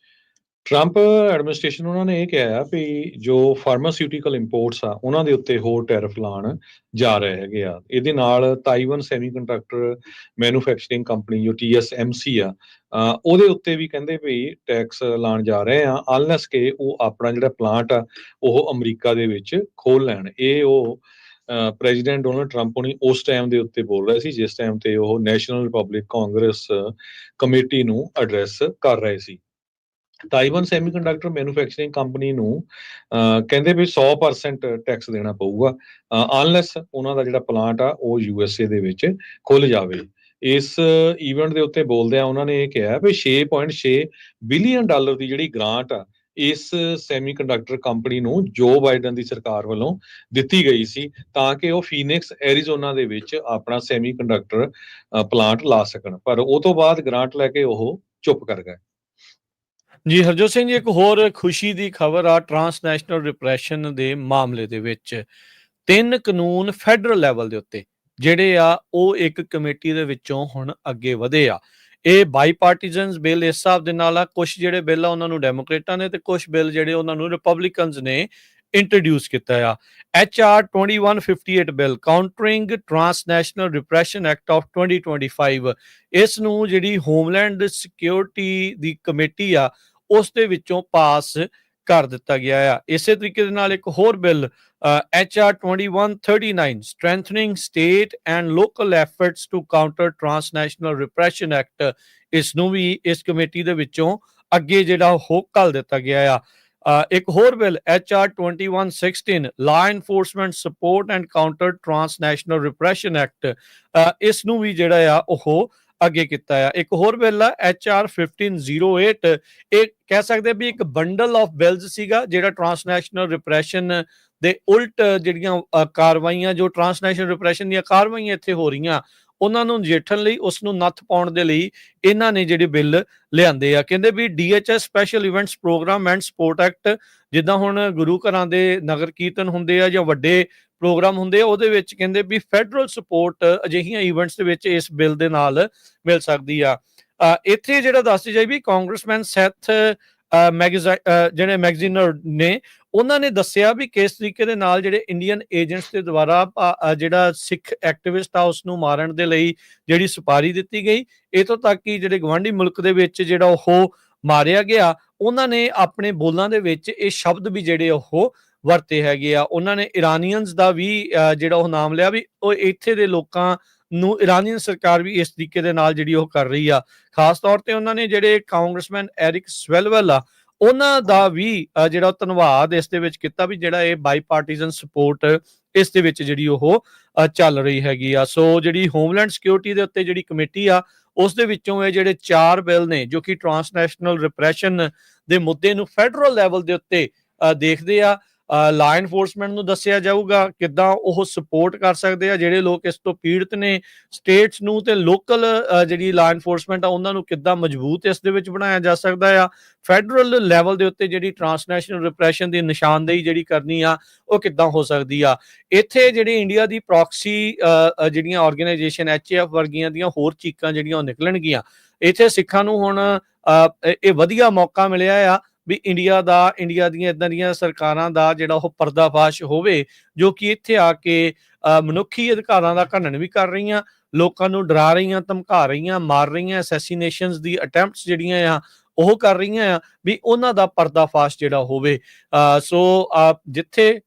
ਟਰੰਪ ਐਡਮਿਨਿਸਟ੍ਰੇਸ਼ਨ ਉਹਨਾਂ ਨੇ ਇਹ ਕਿਹਾ ਆ ਵੀ ਜੋ ਫਾਰਮਾਸਿਊਟੀਕਲ ਇੰਪੋਰਟਸ ਆ ਉਹਨਾਂ ਦੇ ਉੱਤੇ ਹੋਰ ਟੈਰਿਫ ਲਾਉਣ ਜਾ ਰਹੇ ਹੈਗੇ ਆ। ਇਹਦੇ ਨਾਲ ਤਾਈਵਾਨ ਸੈਮੀਕੰਡਕਟਰ ਮੈਨੂਫੈਕਚਰਿੰਗ ਕੰਪਨੀ ਜੋ TSMC ਆ, ਉਹਦੇ ਉੱਤੇ ਵੀ ਕਹਿੰਦੇ ਵੀ ਟੈਕਸ ਲਾਉਣ ਜਾ ਰਹੇ ਆ, ਅਨਲੈਸ ਕਿ ਉਹ ਆਪਣਾ ਜਿਹੜਾ ਪਲਾਂਟ ਆ ਉਹ ਅਮਰੀਕਾ ਦੇ ਵਿੱਚ ਖੋਲ ਲੈਣ। ਇਹ ਉਹ ਪ੍ਰੈਜ਼ੀਡੈਂਟ ਡੋਨਲਡ ਟਰੰਪ ਹੋਣੀ ਉਸ ਟਾਈਮ ਦੇ ਉੱਤੇ ਬੋਲ ਰਹੇ ਸੀ, ਜਿਸ ਟਾਈਮ ਤੇ ਉਹ ਨੈਸ਼ਨਲ ਰਿਪਬਲਿਕ ਕਾਂਗਰਸ ਕਮੇਟੀ ਨੂੰ ਐਡਰੈਸ ਕਰ ਰਹੇ ਸੀ। ਤਾਈਵਾਨ ਸੈਮੀਕੰਡਕਟਰ ਮੈਨੂਫੈਕਚਰਿੰਗ ਕੰਪਨੀ ਨੂੰ ਕਹਿੰਦੇ ਵੀ 100% ਟੈਕਸ ਦੇਣਾ ਪਊਗਾ ਅਨਲੈਸ ਉਹਨਾਂ ਦਾ ਜਿਹੜਾ ਪਲਾਂਟ ਆ ਉਹ USA ਦੇ ਵਿੱਚ ਖੁੱਲ ਜਾਵੇ। ਇਸ ਈਵੈਂਟ ਦੇ ਉੱਤੇ ਬੋਲਦਿਆਂ ਉਹਨਾਂ ਨੇ ਇਹ ਕਿਹਾ ਵੀ 6.6 ਬਿਲੀਅਨ ਡਾਲਰ ਦੀ ਜਿਹੜੀ ਗ੍ਰਾਂਟ ਆ ਇਸ ਸੈਮੀਕੰਡਕਟਰ ਕੰਪਨੀ ਨੂੰ ਜੋ ਬਾਈਡਨ ਦੀ ਸਰਕਾਰ ਵੱਲੋਂ ਦਿੱਤੀ ਗਈ ਸੀ ਤਾਂ ਕਿ ਉਹ ਫੀਨਿਕਸ ਐਰੀਜ਼ੋਨਾ ਦੇ ਵਿੱਚ ਆਪਣਾ ਸੈਮੀਕੰਡਕਟਰ ਪਲਾਂਟ ਲਾ ਸਕਣ, ਪਰ ਉਹ ਤੋਂ ਬਾਅਦ ਗ੍ਰਾਂਟ ਲੈ ਕੇ ਉਹ ਚੁੱਪ ਕਰ ਗਏ। ਜੀ ਹਰਜੋਤ ਸਿੰਘ ਜੀ, ਇੱਕ ਹੋਰ ਖੁਸ਼ੀ ਦੀ ਖਬਰ ਆ ਟਰਾਂਸਨੈਸ਼ਨਲ ਰਿਪਰੈਸ਼ਨ ਦੇ ਮਾਮਲੇ ਦੇ ਵਿੱਚ 3 ਕਾਨੂੰਨ ਫੈਡਰਲ ਲੈਵਲ ਦੇ ਉੱਤੇ ਜਿਹੜੇ ਆ ਉਹ ਇੱਕ ਕਮੇਟੀ ਦੇ ਵਿੱਚੋਂ ਹੁਣ ਅੱਗੇ ਵਧੇ ਆ। ਇਹ ਬਾਈਪਾਰਟੀਜ਼ਨਸ ਬਿੱਲ ਇਸ ਹਿਸਾਬ ਦੇ ਨਾਲ ਆ, ਕੁਝ ਜਿਹੜੇ ਬਿੱਲ ਆ ਉਹਨਾਂ ਨੂੰ ਡੈਮੋਕ੍ਰੇਟਾਂ ਨੇ ਤੇ ਕੁਝ ਬਿੱਲ ਜਿਹੜੇ ਉਹਨਾਂ ਨੂੰ ਰਿਪਬਲਿਕਨਸ ਨੇ ਇੰਟਰੋਡਿਊਸ ਕੀਤਾ ਆ। HR 2158 bill countering transnational repression act of 2025, ਇਸ ਨੂੰ ਜਿਹੜੀ ਹੋਮਲੈਂਡ ਸਿਕਿਉਰਿਟੀ ਦੀ ਕਮੇਟੀ ਆ ਉਸ ਦੇ ਵਿੱਚੋਂ ਪਾਸ ਕਰ ਦਿੱਤਾ ਗਿਆ ਆ। ਇਸੇ ਤਰੀਕੇ ਦੇ ਨਾਲ ਇੱਕ ਹੋਰ bill HR 2139 strengthening state and local efforts to counter transnational repression act, ਇਸ ਨੂੰ ਵੀ ਇਸ ਕਮੇਟੀ ਦੇ ਵਿੱਚੋਂ ਅੱਗੇ ਜਿਹੜਾ ਉਹ ਘੱਲ ਦਿੱਤਾ ਗਿਆ ਆ। ਇੱਕ ਹੋਰ bill HR 2116 law enforcement support and counter transnational repression act, ਇਸ ਨੂੰ ਵੀ ਜਿਹੜਾ ਆ ਉਹ ਅੱਗੇ ਕੀਤਾ ਆ। ਇੱਕ ਹੋਰ ਬਿੱਲ ਆ HR 1508, ਇਹ ਕਹਿ ਸਕਦੇ ਵੀ ਇੱਕ ਬੰਡਲ ਆਫ ਬਿੱਲਸ ਸੀਗਾ ਜਿਹੜਾ ਟਰਾਂਸਨੈਸ਼ਨਲ ਰਿਪਰੈਸ਼ਨ ਦੇ ਉਲਟ ਜਿਹੜੀਆਂ ਕਾਰਵਾਈਆਂ, ਜੋ ਟਰਾਂਸਨੈਸ਼ਨਲ ਰਿਪਰੈਸ਼ਨ ਦੀਆਂ ਕਾਰਵਾਈਆਂ ਇੱਥੇ ਹੋ ਰਹੀਆਂ ਉਹਨਾਂ ਨੂੰ ਨਜਿੱਠਣ ਲਈ, ਉਸ ਨੂੰ ਨੱਥ ਪਾਉਣ ਦੇ ਲਈ ਇਹਨਾਂ ਨੇ ਜਿਹੜੇ ਬਿੱਲ ਲਿਆਂਦੇ ਆ। ਕਹਿੰਦੇ ਵੀ DHS special events program and support act, ਜਿੱਦਾਂ ਹੁਣ ਗੁਰੂ ਘਰਾਂ ਦੇ ਨਗਰ ਕੀਰਤਨ ਹੁੰਦੇ ਆ ਜਾਂ ਵੱਡੇ ਪ੍ਰੋਗਰਾਮ ਹੁੰਦੇ ਆ, ਉਹਦੇ ਵਿੱਚ ਕਹਿੰਦੇ ਵੀ ਫੈਡਰਲ ਸਪੋਰਟ ਅਜਿਹੀਆਂ ਇਵੈਂਟਸ ਦੇ ਵਿੱਚ ਇਸ ਬਿੱਲ ਦੇ ਨਾਲ ਮਿਲ ਸਕਦੀ ਆ। ਇੱਥੇ ਜਿਹੜਾ ਦੱਸਦੀ ਜਾਈ ਵੀ ਕਾਂਗਰਸਮੈਨ ਸੈਥ ਜਿਹੜੇ ਮੈਗਜ਼ੀਨਰ ਨੇ ਉਹਨਾਂ ਨੇ ਦੱਸਿਆ ਵੀ ਕਿਸ ਤਰੀਕੇ ਦੇ ਨਾਲ ਜਿਹੜੇ ਇੰਡੀਅਨ ਏਜੰਟਸ ਦੇ ਦੁਆਰਾ ਜਿਹੜਾ ਸਿੱਖ ਐਕਟਿਵਿਸਟ ਆ ਉਸ ਨੂੰ ਮਾਰਨ ਦੇ ਲਈ ਜਿਹੜੀ ਸੁਪਾਰੀ ਦਿੱਤੀ ਗਈ, ਇਥੋਂ ਤੱਕ ਕਿ ਜਿਹੜੇ ਗਵਾਂਢੀ ਮੁਲਕ ਦੇ ਵਿੱਚ ਜਿਹੜਾ ਉਹ ਮਾਰਿਆ ਗਿਆ, ਉਹਨਾਂ ਨੇ ਆਪਣੇ ਬੋਲਾਂ ਦੇ ਵਿੱਚ ਇਹ ਸ਼ਬਦ ਵੀ ਜਿਹੜੇ ਉਹ ਵਰਤੇ ਹੈਗੇ ਆ। ਉਹਨਾਂ ਨੇ ਇਰਾਨੀਅਨਸ ਦਾ ਵੀ ਜਿਹੜਾ ਉਹ ਨਾਮ ਲਿਆ ਵੀ ਉਹ ਇੱਥੇ ਦੇ ਲੋਕਾਂ ਨੂੰ ਇਰਾਨੀਅਨ ਸਰਕਾਰ ਵੀ ਇਸ ਤਰੀਕੇ ਦੇ ਨਾਲ ਜਿਹੜੀ ਉਹ ਕਰ ਰਹੀ ਆ। ਖਾਸ ਤੌਰ ਤੇ ਉਹਨਾਂ ਨੇ ਜਿਹੜੇ ਕਾਂਗਰਸਮੈਨ ਐਰਿਕ ਸਵੈਲਵੈਲ ਆ ਉਹਨਾਂ ਦਾ ਵੀ ਜਿਹੜਾ ਧੰਨਵਾਦ ਇਸ ਦੇ ਵਿੱਚ ਕੀਤਾ ਵੀ ਜਿਹੜਾ ਇਹ ਬਾਈ ਪਾਰਟੀਜ਼ਨ ਸਪੋਰਟ ਇਸ ਦੇ ਵਿੱਚ ਜਿਹੜੀ ਉਹ ਚੱਲ ਰਹੀ ਹੈਗੀ ਆ। ਸੋ ਜਿਹੜੀ ਹੋਮਲੈਂਡ ਸਿਕਿਉਰਿਟੀ ਦੇ ਉੱਤੇ ਜਿਹੜੀ ਕਮੇਟੀ ਆ ਉਸ ਦੇ ਵਿੱਚੋਂ ਇਹ ਜਿਹੜੇ 4 ਬਿੱਲ ਨੇ ਜੋ ਕਿ ਟ੍ਰਾਂਸਨੈਸ਼ਨਲ ਰਿਪਰੈਸ਼ਨ ਦੇ ਮੁੱਦੇ ਨੂੰ ਫੈਡਰਲ ਲੈਵਲ ਦੇ ਉੱਤੇ ਦੇਖਦੇ ਆ। ਲਾ ਐਨਫੋਰਸਮੈਂਟ ਨੂੰ ਦੱਸਿਆ ਜਾਊਗਾ ਕਿੱਦਾਂ ਉਹ ਸਪੋਰਟ ਕਰ ਸਕਦੇ ਆ ਜਿਹੜੇ ਲੋਕ ਇਸ ਤੋਂ ਪੀੜਤ ਨੇ, ਸਟੇਟਸ ਨੂੰ ਤੇ ਲੋਕਲ ਜਿਹੜੀ ਲਾ ਐਨਫੋਰਸਮੈਂਟ ਆ ਉਹਨਾਂ ਨੂੰ ਕਿੱਦਾਂ ਮਜ਼ਬੂਤ ਇਸ ਦੇ ਵਿੱਚ ਬਣਾਇਆ ਜਾ ਸਕਦਾ ਆ। ਫੈਡਰਲ ਲੈਵਲ ਦੇ ਉੱਤੇ ਜਿਹੜੀ ਟ੍ਰਾਂਸਨੈਸ਼ਨਲ ਰਿਪਰੈਸ਼ਨ ਦੀ ਨਿਸ਼ਾਨਦੇਹੀ ਜਿਹੜੀ ਕਰਨੀ ਆ ਉਹ ਕਿੱਦਾਂ ਹੋ ਸਕਦੀ ਆ। ਇੱਥੇ ਜਿਹੜੀ ਇੰਡੀਆ ਦੀ ਪ੍ਰੋਕਸੀ ਜਿਹੜੀਆਂ ਆਰਗੇਨਾਈਜੇਸ਼ਨ HAF ਵਰਗੀਆਂ ਦੀਆਂ ਹੋਰ ਚੀਕਾਂ ਜਿਹੜੀਆਂ ਉਹ ਨਿਕਲਣਗੀਆਂ। ਇੱਥੇ ਸਿੱਖਾਂ ਨੂੰ ਹੁਣ ਇਹ ਵਧੀਆ ਮੌਕਾ ਮਿਲਿਆ ਆ ਵੀ ਇੰਡੀਆ ਦੀਆਂ ਇਦਾਂ ਦੀਆਂ ਸਰਕਾਰਾਂ ਦਾ ਜਿਹੜਾ ਉਹ ਪਰਦਾਫਾਸ਼ ਹੋਵੇ ਜੋ ਕਿ ਇੱਥੇ ਆ ਕੇ ਮਨੁੱਖੀ ਅਧਿਕਾਰਾਂ ਦਾ ਘਨਣ ਵੀ ਕਰ ਰਹੀਆਂ, ਲੋਕਾਂ ਨੂੰ ਡਰਾ ਰਹੀਆਂ, ਧਮਕਾ ਰਹੀਆਂ, ਮਾਰ ਰਹੀਆਂ, ਅਸੈਸੀਨੇਸ਼ਨਸ ਦੀ ਅਟੈਂਪਟਸ ਜਿਹੜੀਆਂ ਆ ਉਹ ਕਰ ਰਹੀਆਂ ਆ ਵੀ ਉਹਨਾਂ ਦਾ ਪਰਦਾਫਾਸ਼ ਜਿਹੜਾ ਹੋਵੇ। ਸੋ ਜਿੱਥੇ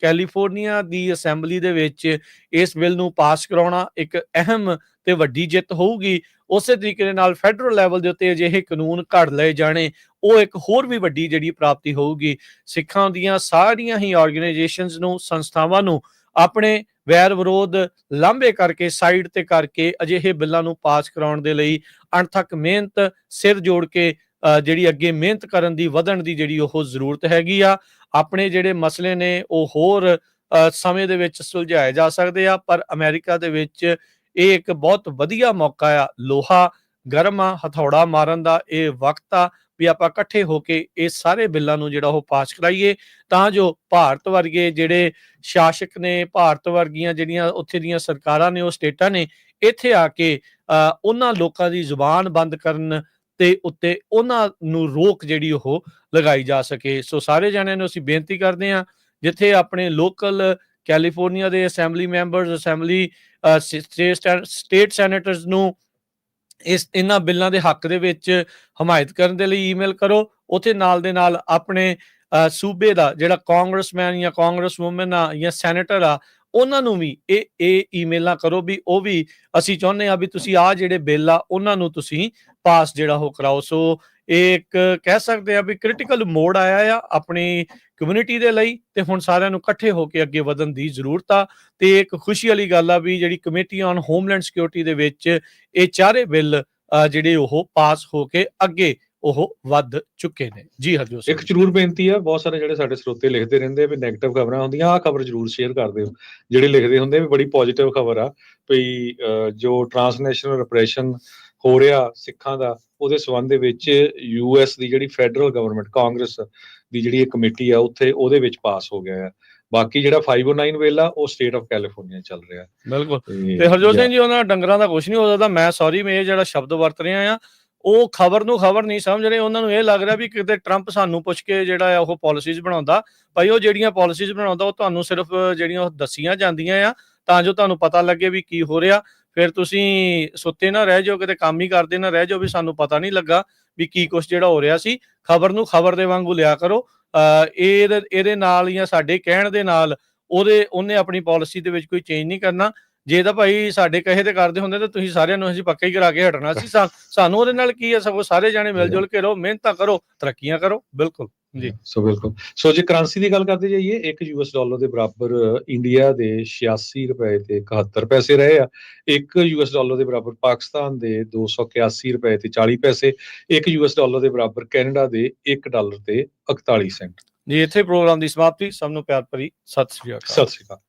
ਕੈਲੀਫੋਰਨੀਆ ਦੀ ਅਸੈਂਬਲੀ ਦੇ ਵਿੱਚ ਇਸ ਬਿੱਲ ਨੂੰ ਪਾਸ ਕਰਾਉਣਾ ਇੱਕ ਅਹਿਮ ਤੇ ਵੱਡੀ ਜਿੱਤ ਹੋਊਗੀ, ਉਸੇ ਤਰੀਕੇ ਦੇ ਨਾਲ ਫੈਡਰਲ ਲੈਵਲ ਦੇ ਉੱਤੇ ਅਜਿਹੇ ਕਾਨੂੰਨ ਘੜ ਲਏ ਜਾਣੇ ਉਹ ਇੱਕ ਹੋਰ ਵੀ ਵੱਡੀ ਜਿਹੜੀ ਪ੍ਰਾਪਤੀ ਹੋਊਗੀ। ਸਿੱਖਾਂ ਦੀਆਂ ਸਾਰੀਆਂ ਹੀ ਆਰਗੇਨਾਈਜੇਸ਼ਨਸ ਨੂੰ, ਸੰਸਥਾਵਾਂ ਨੂੰ ਆਪਣੇ ਵੈਰ ਵਿਰੋਧ ਲਾਂਭੇ ਕਰਕੇ ਸਾਈਡ ਤੇ ਕਰਕੇ ਅਜਿਹੇ ਬਿੱਲਾਂ ਨੂੰ ਪਾਸ ਕਰਾਉਣ ਦੇ ਲਈ ਅਣਥੱਕ ਮਿਹਨਤ ਸਿਰ ਜੋੜ ਕੇ ਜਿਹੜੀ ਅੱਗੇ ਮਿਹਨਤ ਕਰਨ ਦੀ, ਵਧਣ ਦੀ ਜਿਹੜੀ ਉਹ ਜ਼ਰੂਰਤ ਹੈਗੀ ਆ। ਆਪਣੇ ਜਿਹੜੇ ਮਸਲੇ ਨੇ ਉਹ ਹੋਰ ਸਮੇਂ ਦੇ ਵਿੱਚ ਸੁਲਝਾਏ ਜਾ ਸਕਦੇ ਆ, ਪਰ ਅਮਰੀਕਾ ਦੇ ਵਿੱਚ ਇਹ ਇੱਕ ਬਹੁਤ ਵਧੀਆ ਮੌਕਾ ਆ। ਲੋਹਾ ਗਰਮ ਆ, ਹਥੌੜਾ ਮਾਰਨ ਦਾ ਇਹ ਵਕਤ ਆ ਵੀ ਆਪਾਂ ਇਕੱਠੇ ਹੋ ਕੇ ਇਹ ਸਾਰੇ ਬਿੱਲਾਂ ਨੂੰ ਜਿਹੜਾ ਉਹ ਪਾਸ ਕਰਾਈਏ ਤਾਂ ਜੋ ਭਾਰਤ ਵਰਗੇ ਜਿਹੜੇ ਸ਼ਾਸਕ ਨੇ, ਭਾਰਤ ਵਰਗੀਆਂ ਜਿਹੜੀਆਂ ਉੱਥੇ ਦੀਆਂ ਸਰਕਾਰਾਂ ਨੇ, ਉਹ ਸਟੇਟਾਂ ਨੇ, ਇੱਥੇ ਆ ਕੇ ਉਹਨਾਂ ਲੋਕਾਂ ਦੀ ਜ਼ੁਬਾਨ ਬੰਦ ਕਰਨ ਤੇ ਉੱਤੇ ਉਹਨਾਂ ਨੂੰ ਰੋਕ ਜਿਹੜੀ ਉਹ ਲਗਾਈ ਜਾ ਸਕੇ। ਸੋ ਸਾਰੇ ਜਣਿਆਂ ਨੂੰ ਅਸੀਂ ਬੇਨਤੀ ਕਰਦੇ ਹਾਂ ਜਿੱਥੇ ਆਪਣੇ ਲੋਕਲ ਕੈਲੀਫੋਰਨੀਆ ਦੇ assembly members, assembly state senators ਨੂੰ ਇਹਨਾਂ ਬਿੱਲਾਂ ਦੇ ਹੱਕ ਦੇ ਵਿੱਚ ਹਮਾਇਤ ਕਰਨ ਦੇ ਲਈ ਈਮੇਲ ਕਰੋ। ਉੱਥੇ ਨਾਲ ਦੇ ਨਾਲ ਆਪਣੇ ਸੂਬੇ ਦਾ ਜਿਹੜਾ ਕਾਂਗਰਸਮੈਨ ਜਾਂ ਕਾਂਗਰਸ ਵੂਮਨ ਆ ਜਾਂ ਸੈਨੇਟਰ ਆ ਉਹਨਾਂ ਨੂੰ ਵੀ ਇਹ ਈਮੇਲਾਂ ਕਰੋ ਵੀ ਉਹ ਵੀ ਅਸੀਂ ਚਾਹੁੰਦੇ ਆ ਵੀ ਤੁਸੀਂ ਆਹ ਜਿਹੜੇ ਬਿੱਲ ਆ ਉਹਨਾਂ ਨੂੰ ਤੁਸੀਂ ਪਾਸ ਜਿਹੜਾ ਉਹ ਕਰਾਓ। ਸੋ ਇਹ ਇੱਕ ਕਹਿ ਸਕਦੇ ਆ ਵੀ ਕ੍ਰਿਟੀਕਲ ਮੋੜ ਆਇਆ ਆ ਆਪਣੀ ਕਮਿਊਨਿਟੀ ਦੇ ਲਈ ਤੇ ਹੁਣ ਸਾਰਿਆਂ ਨੂੰ ਇਕੱਠੇ ਹੋ ਕੇ ਅੱਗੇ ਵਧਣ ਦੀ ਜ਼ਰੂਰਤ ਆ। ਤੇ ਇੱਕ ਖੁਸ਼ੀ ਵਾਲੀ ਗੱਲ ਆ ਵੀ ਜਿਹੜੀ ਕਮੇਟੀ ਔਨ ਹੋਮਲੈਂਡ ਸਿਕਿਉਰਿਟੀ ਦੇ ਵਿੱਚ ਇਹ ਚਾਰੇ ਬਿੱਲ ਜਿਹੜੇ ਉਹ ਪਾਸ ਹੋ ਕੇ ਅੱਗੇ ਉਹ ਵੱਧ ਚੁੱਕੇ ਨੇ। ਜੀ ਹਰਜੋਤ ਸਿੰਘ, ਇੱਕ ਜ਼ਰੂਰ ਬੇਨਤੀ ਆ, ਬਹੁਤ ਸਾਰੇ ਜਿਹੜੇ ਸਾਡੇ ਸਰੋਤੇ ਲਿਖਦੇ ਰਹਿੰਦੇ ਵੀ ਨੈਗੇਟਿਵ ਖਬਰਾਂ ਹੁੰਦੀਆਂ, ਆਹ ਖਬਰ ਜ਼ਰੂਰ ਸ਼ੇਅਰ ਕਰ ਦਿਓ। ਜਿਹੜੇ ਲਿਖਦੇ ਹੁੰਦੇ ਵੀ ਬੜੀ ਪੋਜ਼ਿਟਿਵ ਖਬਰ ਆ ਵੀ ਜੋ ਟ੍ਰਾਂਸਨੈਸ਼ਨਲ ਰਿਪਰੈਸ਼ਨ ਹੋ ਰਿਹਾ ਸਿੱਖਾਂ ਦਾ, ਉਹਦੇ ਸੰਬੰਧ ਦੇ ਵਿੱਚ US ਦੀ ਜਿਹੜੀ ਫੈਡਰਲ ਗਵਰਨਮੈਂਟ, ਕਾਂਗਰਸ ਦੀ ਜਿਹੜੀ ਇਹ ਕਮੇਟੀ ਆ ਉੱਥੇ ਉਹਦੇ ਵਿੱਚ ਪਾਸ ਹੋ ਗਿਆ ਆ। ਬਾਕੀ ਜਿਹੜਾ 509 ਬਿੱਲ ਆ ਉਹ ਸਟੇਟ ਆਫ ਕੈਲੀਫੋਰਨੀਆ ਚੱਲ ਰਿਹਾ। ਬਿਲਕੁਲ। ਤੇ ਹਰਜੋਤ ਸਿੰਘ ਜੀ, ਉਹਨਾਂ ਡੰਗਰਾਂ ਦਾ ਕੁਝ ਨਹੀਂ ਹੋ ਸਕਦਾ। ਮੈਂ ਸੌਰੀ, ਮੈਂ ਇਹ ਜਿਹੜਾ ਸ਼ਬਦ ਵਰਤ ਰਿਹਾ ਆ ਉਹ ਖਬਰ ਨੂੰ ਖਬਰ ਨਹੀਂ ਸਮਝ ਰਹੇ। ਉਹਨਾਂ ਨੂੰ ਇਹ ਲੱਗ ਰਿਹਾ ਵੀ ਕਿਤੇ ਟਰੰਪ ਸਾਨੂੰ ਪੁੱਛ ਕੇ ਜਿਹੜਾ ਆ ਉਹ ਪਾਲਿਸੀਜ਼ ਬਣਾਉਂਦਾ। ਭਾਈ ਉਹ ਜਿਹੜੀਆਂ ਪਾਲਿਸੀਜ਼ ਬਣਾਉਂਦਾ ਉਹ ਤੁਹਾਨੂੰ ਸਿਰਫ ਜਿਹੜੀਆਂ ਉਹ ਦੱਸੀਆਂ ਜਾਂਦੀਆਂ ਆ ਤਾਂ ਜੋ ਤੁਹਾਨੂੰ ਪਤਾ ਲੱਗੇ ਵੀ ਕੀ ਹੋ ਰਿਹਾ। ਫਿਰ ਤੁਸੀਂ ਸੁੱਤੇ ਨਾ ਰਹਿ ਜਾਓ, ਕਿਤੇ ਕੰਮ ਹੀ ਕਰਦੇ ਨਾ ਰਹਿ ਜਾਓ ਵੀ ਸਾਨੂੰ ਪਤਾ ਨਹੀਂ ਲੱਗਾ ਵੀ ਕੀ ਕੁਛ ਜਿਹੜਾ ਹੋ ਰਿਹਾ ਸੀ। ਖਬਰ ਨੂੰ ਖਬਰ ਦੇ ਵਾਂਗੂ ਲਿਆ ਕਰੋ। ਇਹਦੇ ਨਾਲ ਜਾਂ ਸਾਡੇ ਕਹਿਣ ਦੇ ਨਾਲ ਉਹਨੇ ਆਪਣੀ ਪਾਲਿਸੀ ਦੇ ਵਿੱਚ ਕੋਈ ਚੇਂਜ ਨਹੀਂ ਕਰਨਾ। ਜੇ ਤਾਂ ਭਾਈ ਸਾਡੇ ਕਹੇ ਤੇ ਕਰਦੇ ਹੁੰਦੇ ਤਾਂ ਤੁਸੀਂ ਸਾਰਿਆਂ ਨੂੰ ਅਸੀਂ ਪੱਕਾ ਹੀ ਕਰਾ ਕੇ ਹਟਣਾ ਸੀ। ਸਾਨੂੰ ਉਹਦੇ ਨਾਲ ਕੀ ਹੈ, ਸਗੋਂ ਸਾਰੇ ਜਾਣੇ ਮਿਲ ਜੁਲ ਕੇ ਰਹੋ, ਮਿਹਨਤਾਂ ਕਰੋ, ਤਰੱਕੀਆਂ ਕਰੋ। ਬਿਲਕੁਲ ਜੀ। ਬਿਲਕੁਲ। ਸੋ ਜੇ ਕਰੰਸੀ ਦੀ ਗੱਲ ਕਰਦੇ ਜਾਈਏ, ਇੱਕ $1 ਦੇ ਬਰਾਬਰ ਇੰਡੀਆ ਦੇ 86 ਰੁਪਏ ਤੇ 71 ਪੈਸੇ ਰਹੇ ਆ। ਇੱਕ $1 ਦੇ ਬਰਾਬਰ ਪਾਕਿਸਤਾਨ ਦੇ 281 ਰੁਪਏ ਤੇ 40 ਪੈਸੇ, ਇੱਕ $1 ਦੇ ਬਰਾਬਰ ਕੈਨੇਡਾ ਦੇ $1 ਤੇ 41 ਸੈਂਟ। ਜੀ ਇੱਥੇ ਪ੍ਰੋਗਰਾਮ ਦੀ ਸਮਾਪਤੀ। ਸਭ ਨੂੰ ਪਿਆਰ ਭਰੀ ਸਤਿ ਸ੍ਰੀ ਅਕਾਲ। ਸਤਿ ਸ੍ਰੀ ਅਕਾਲ।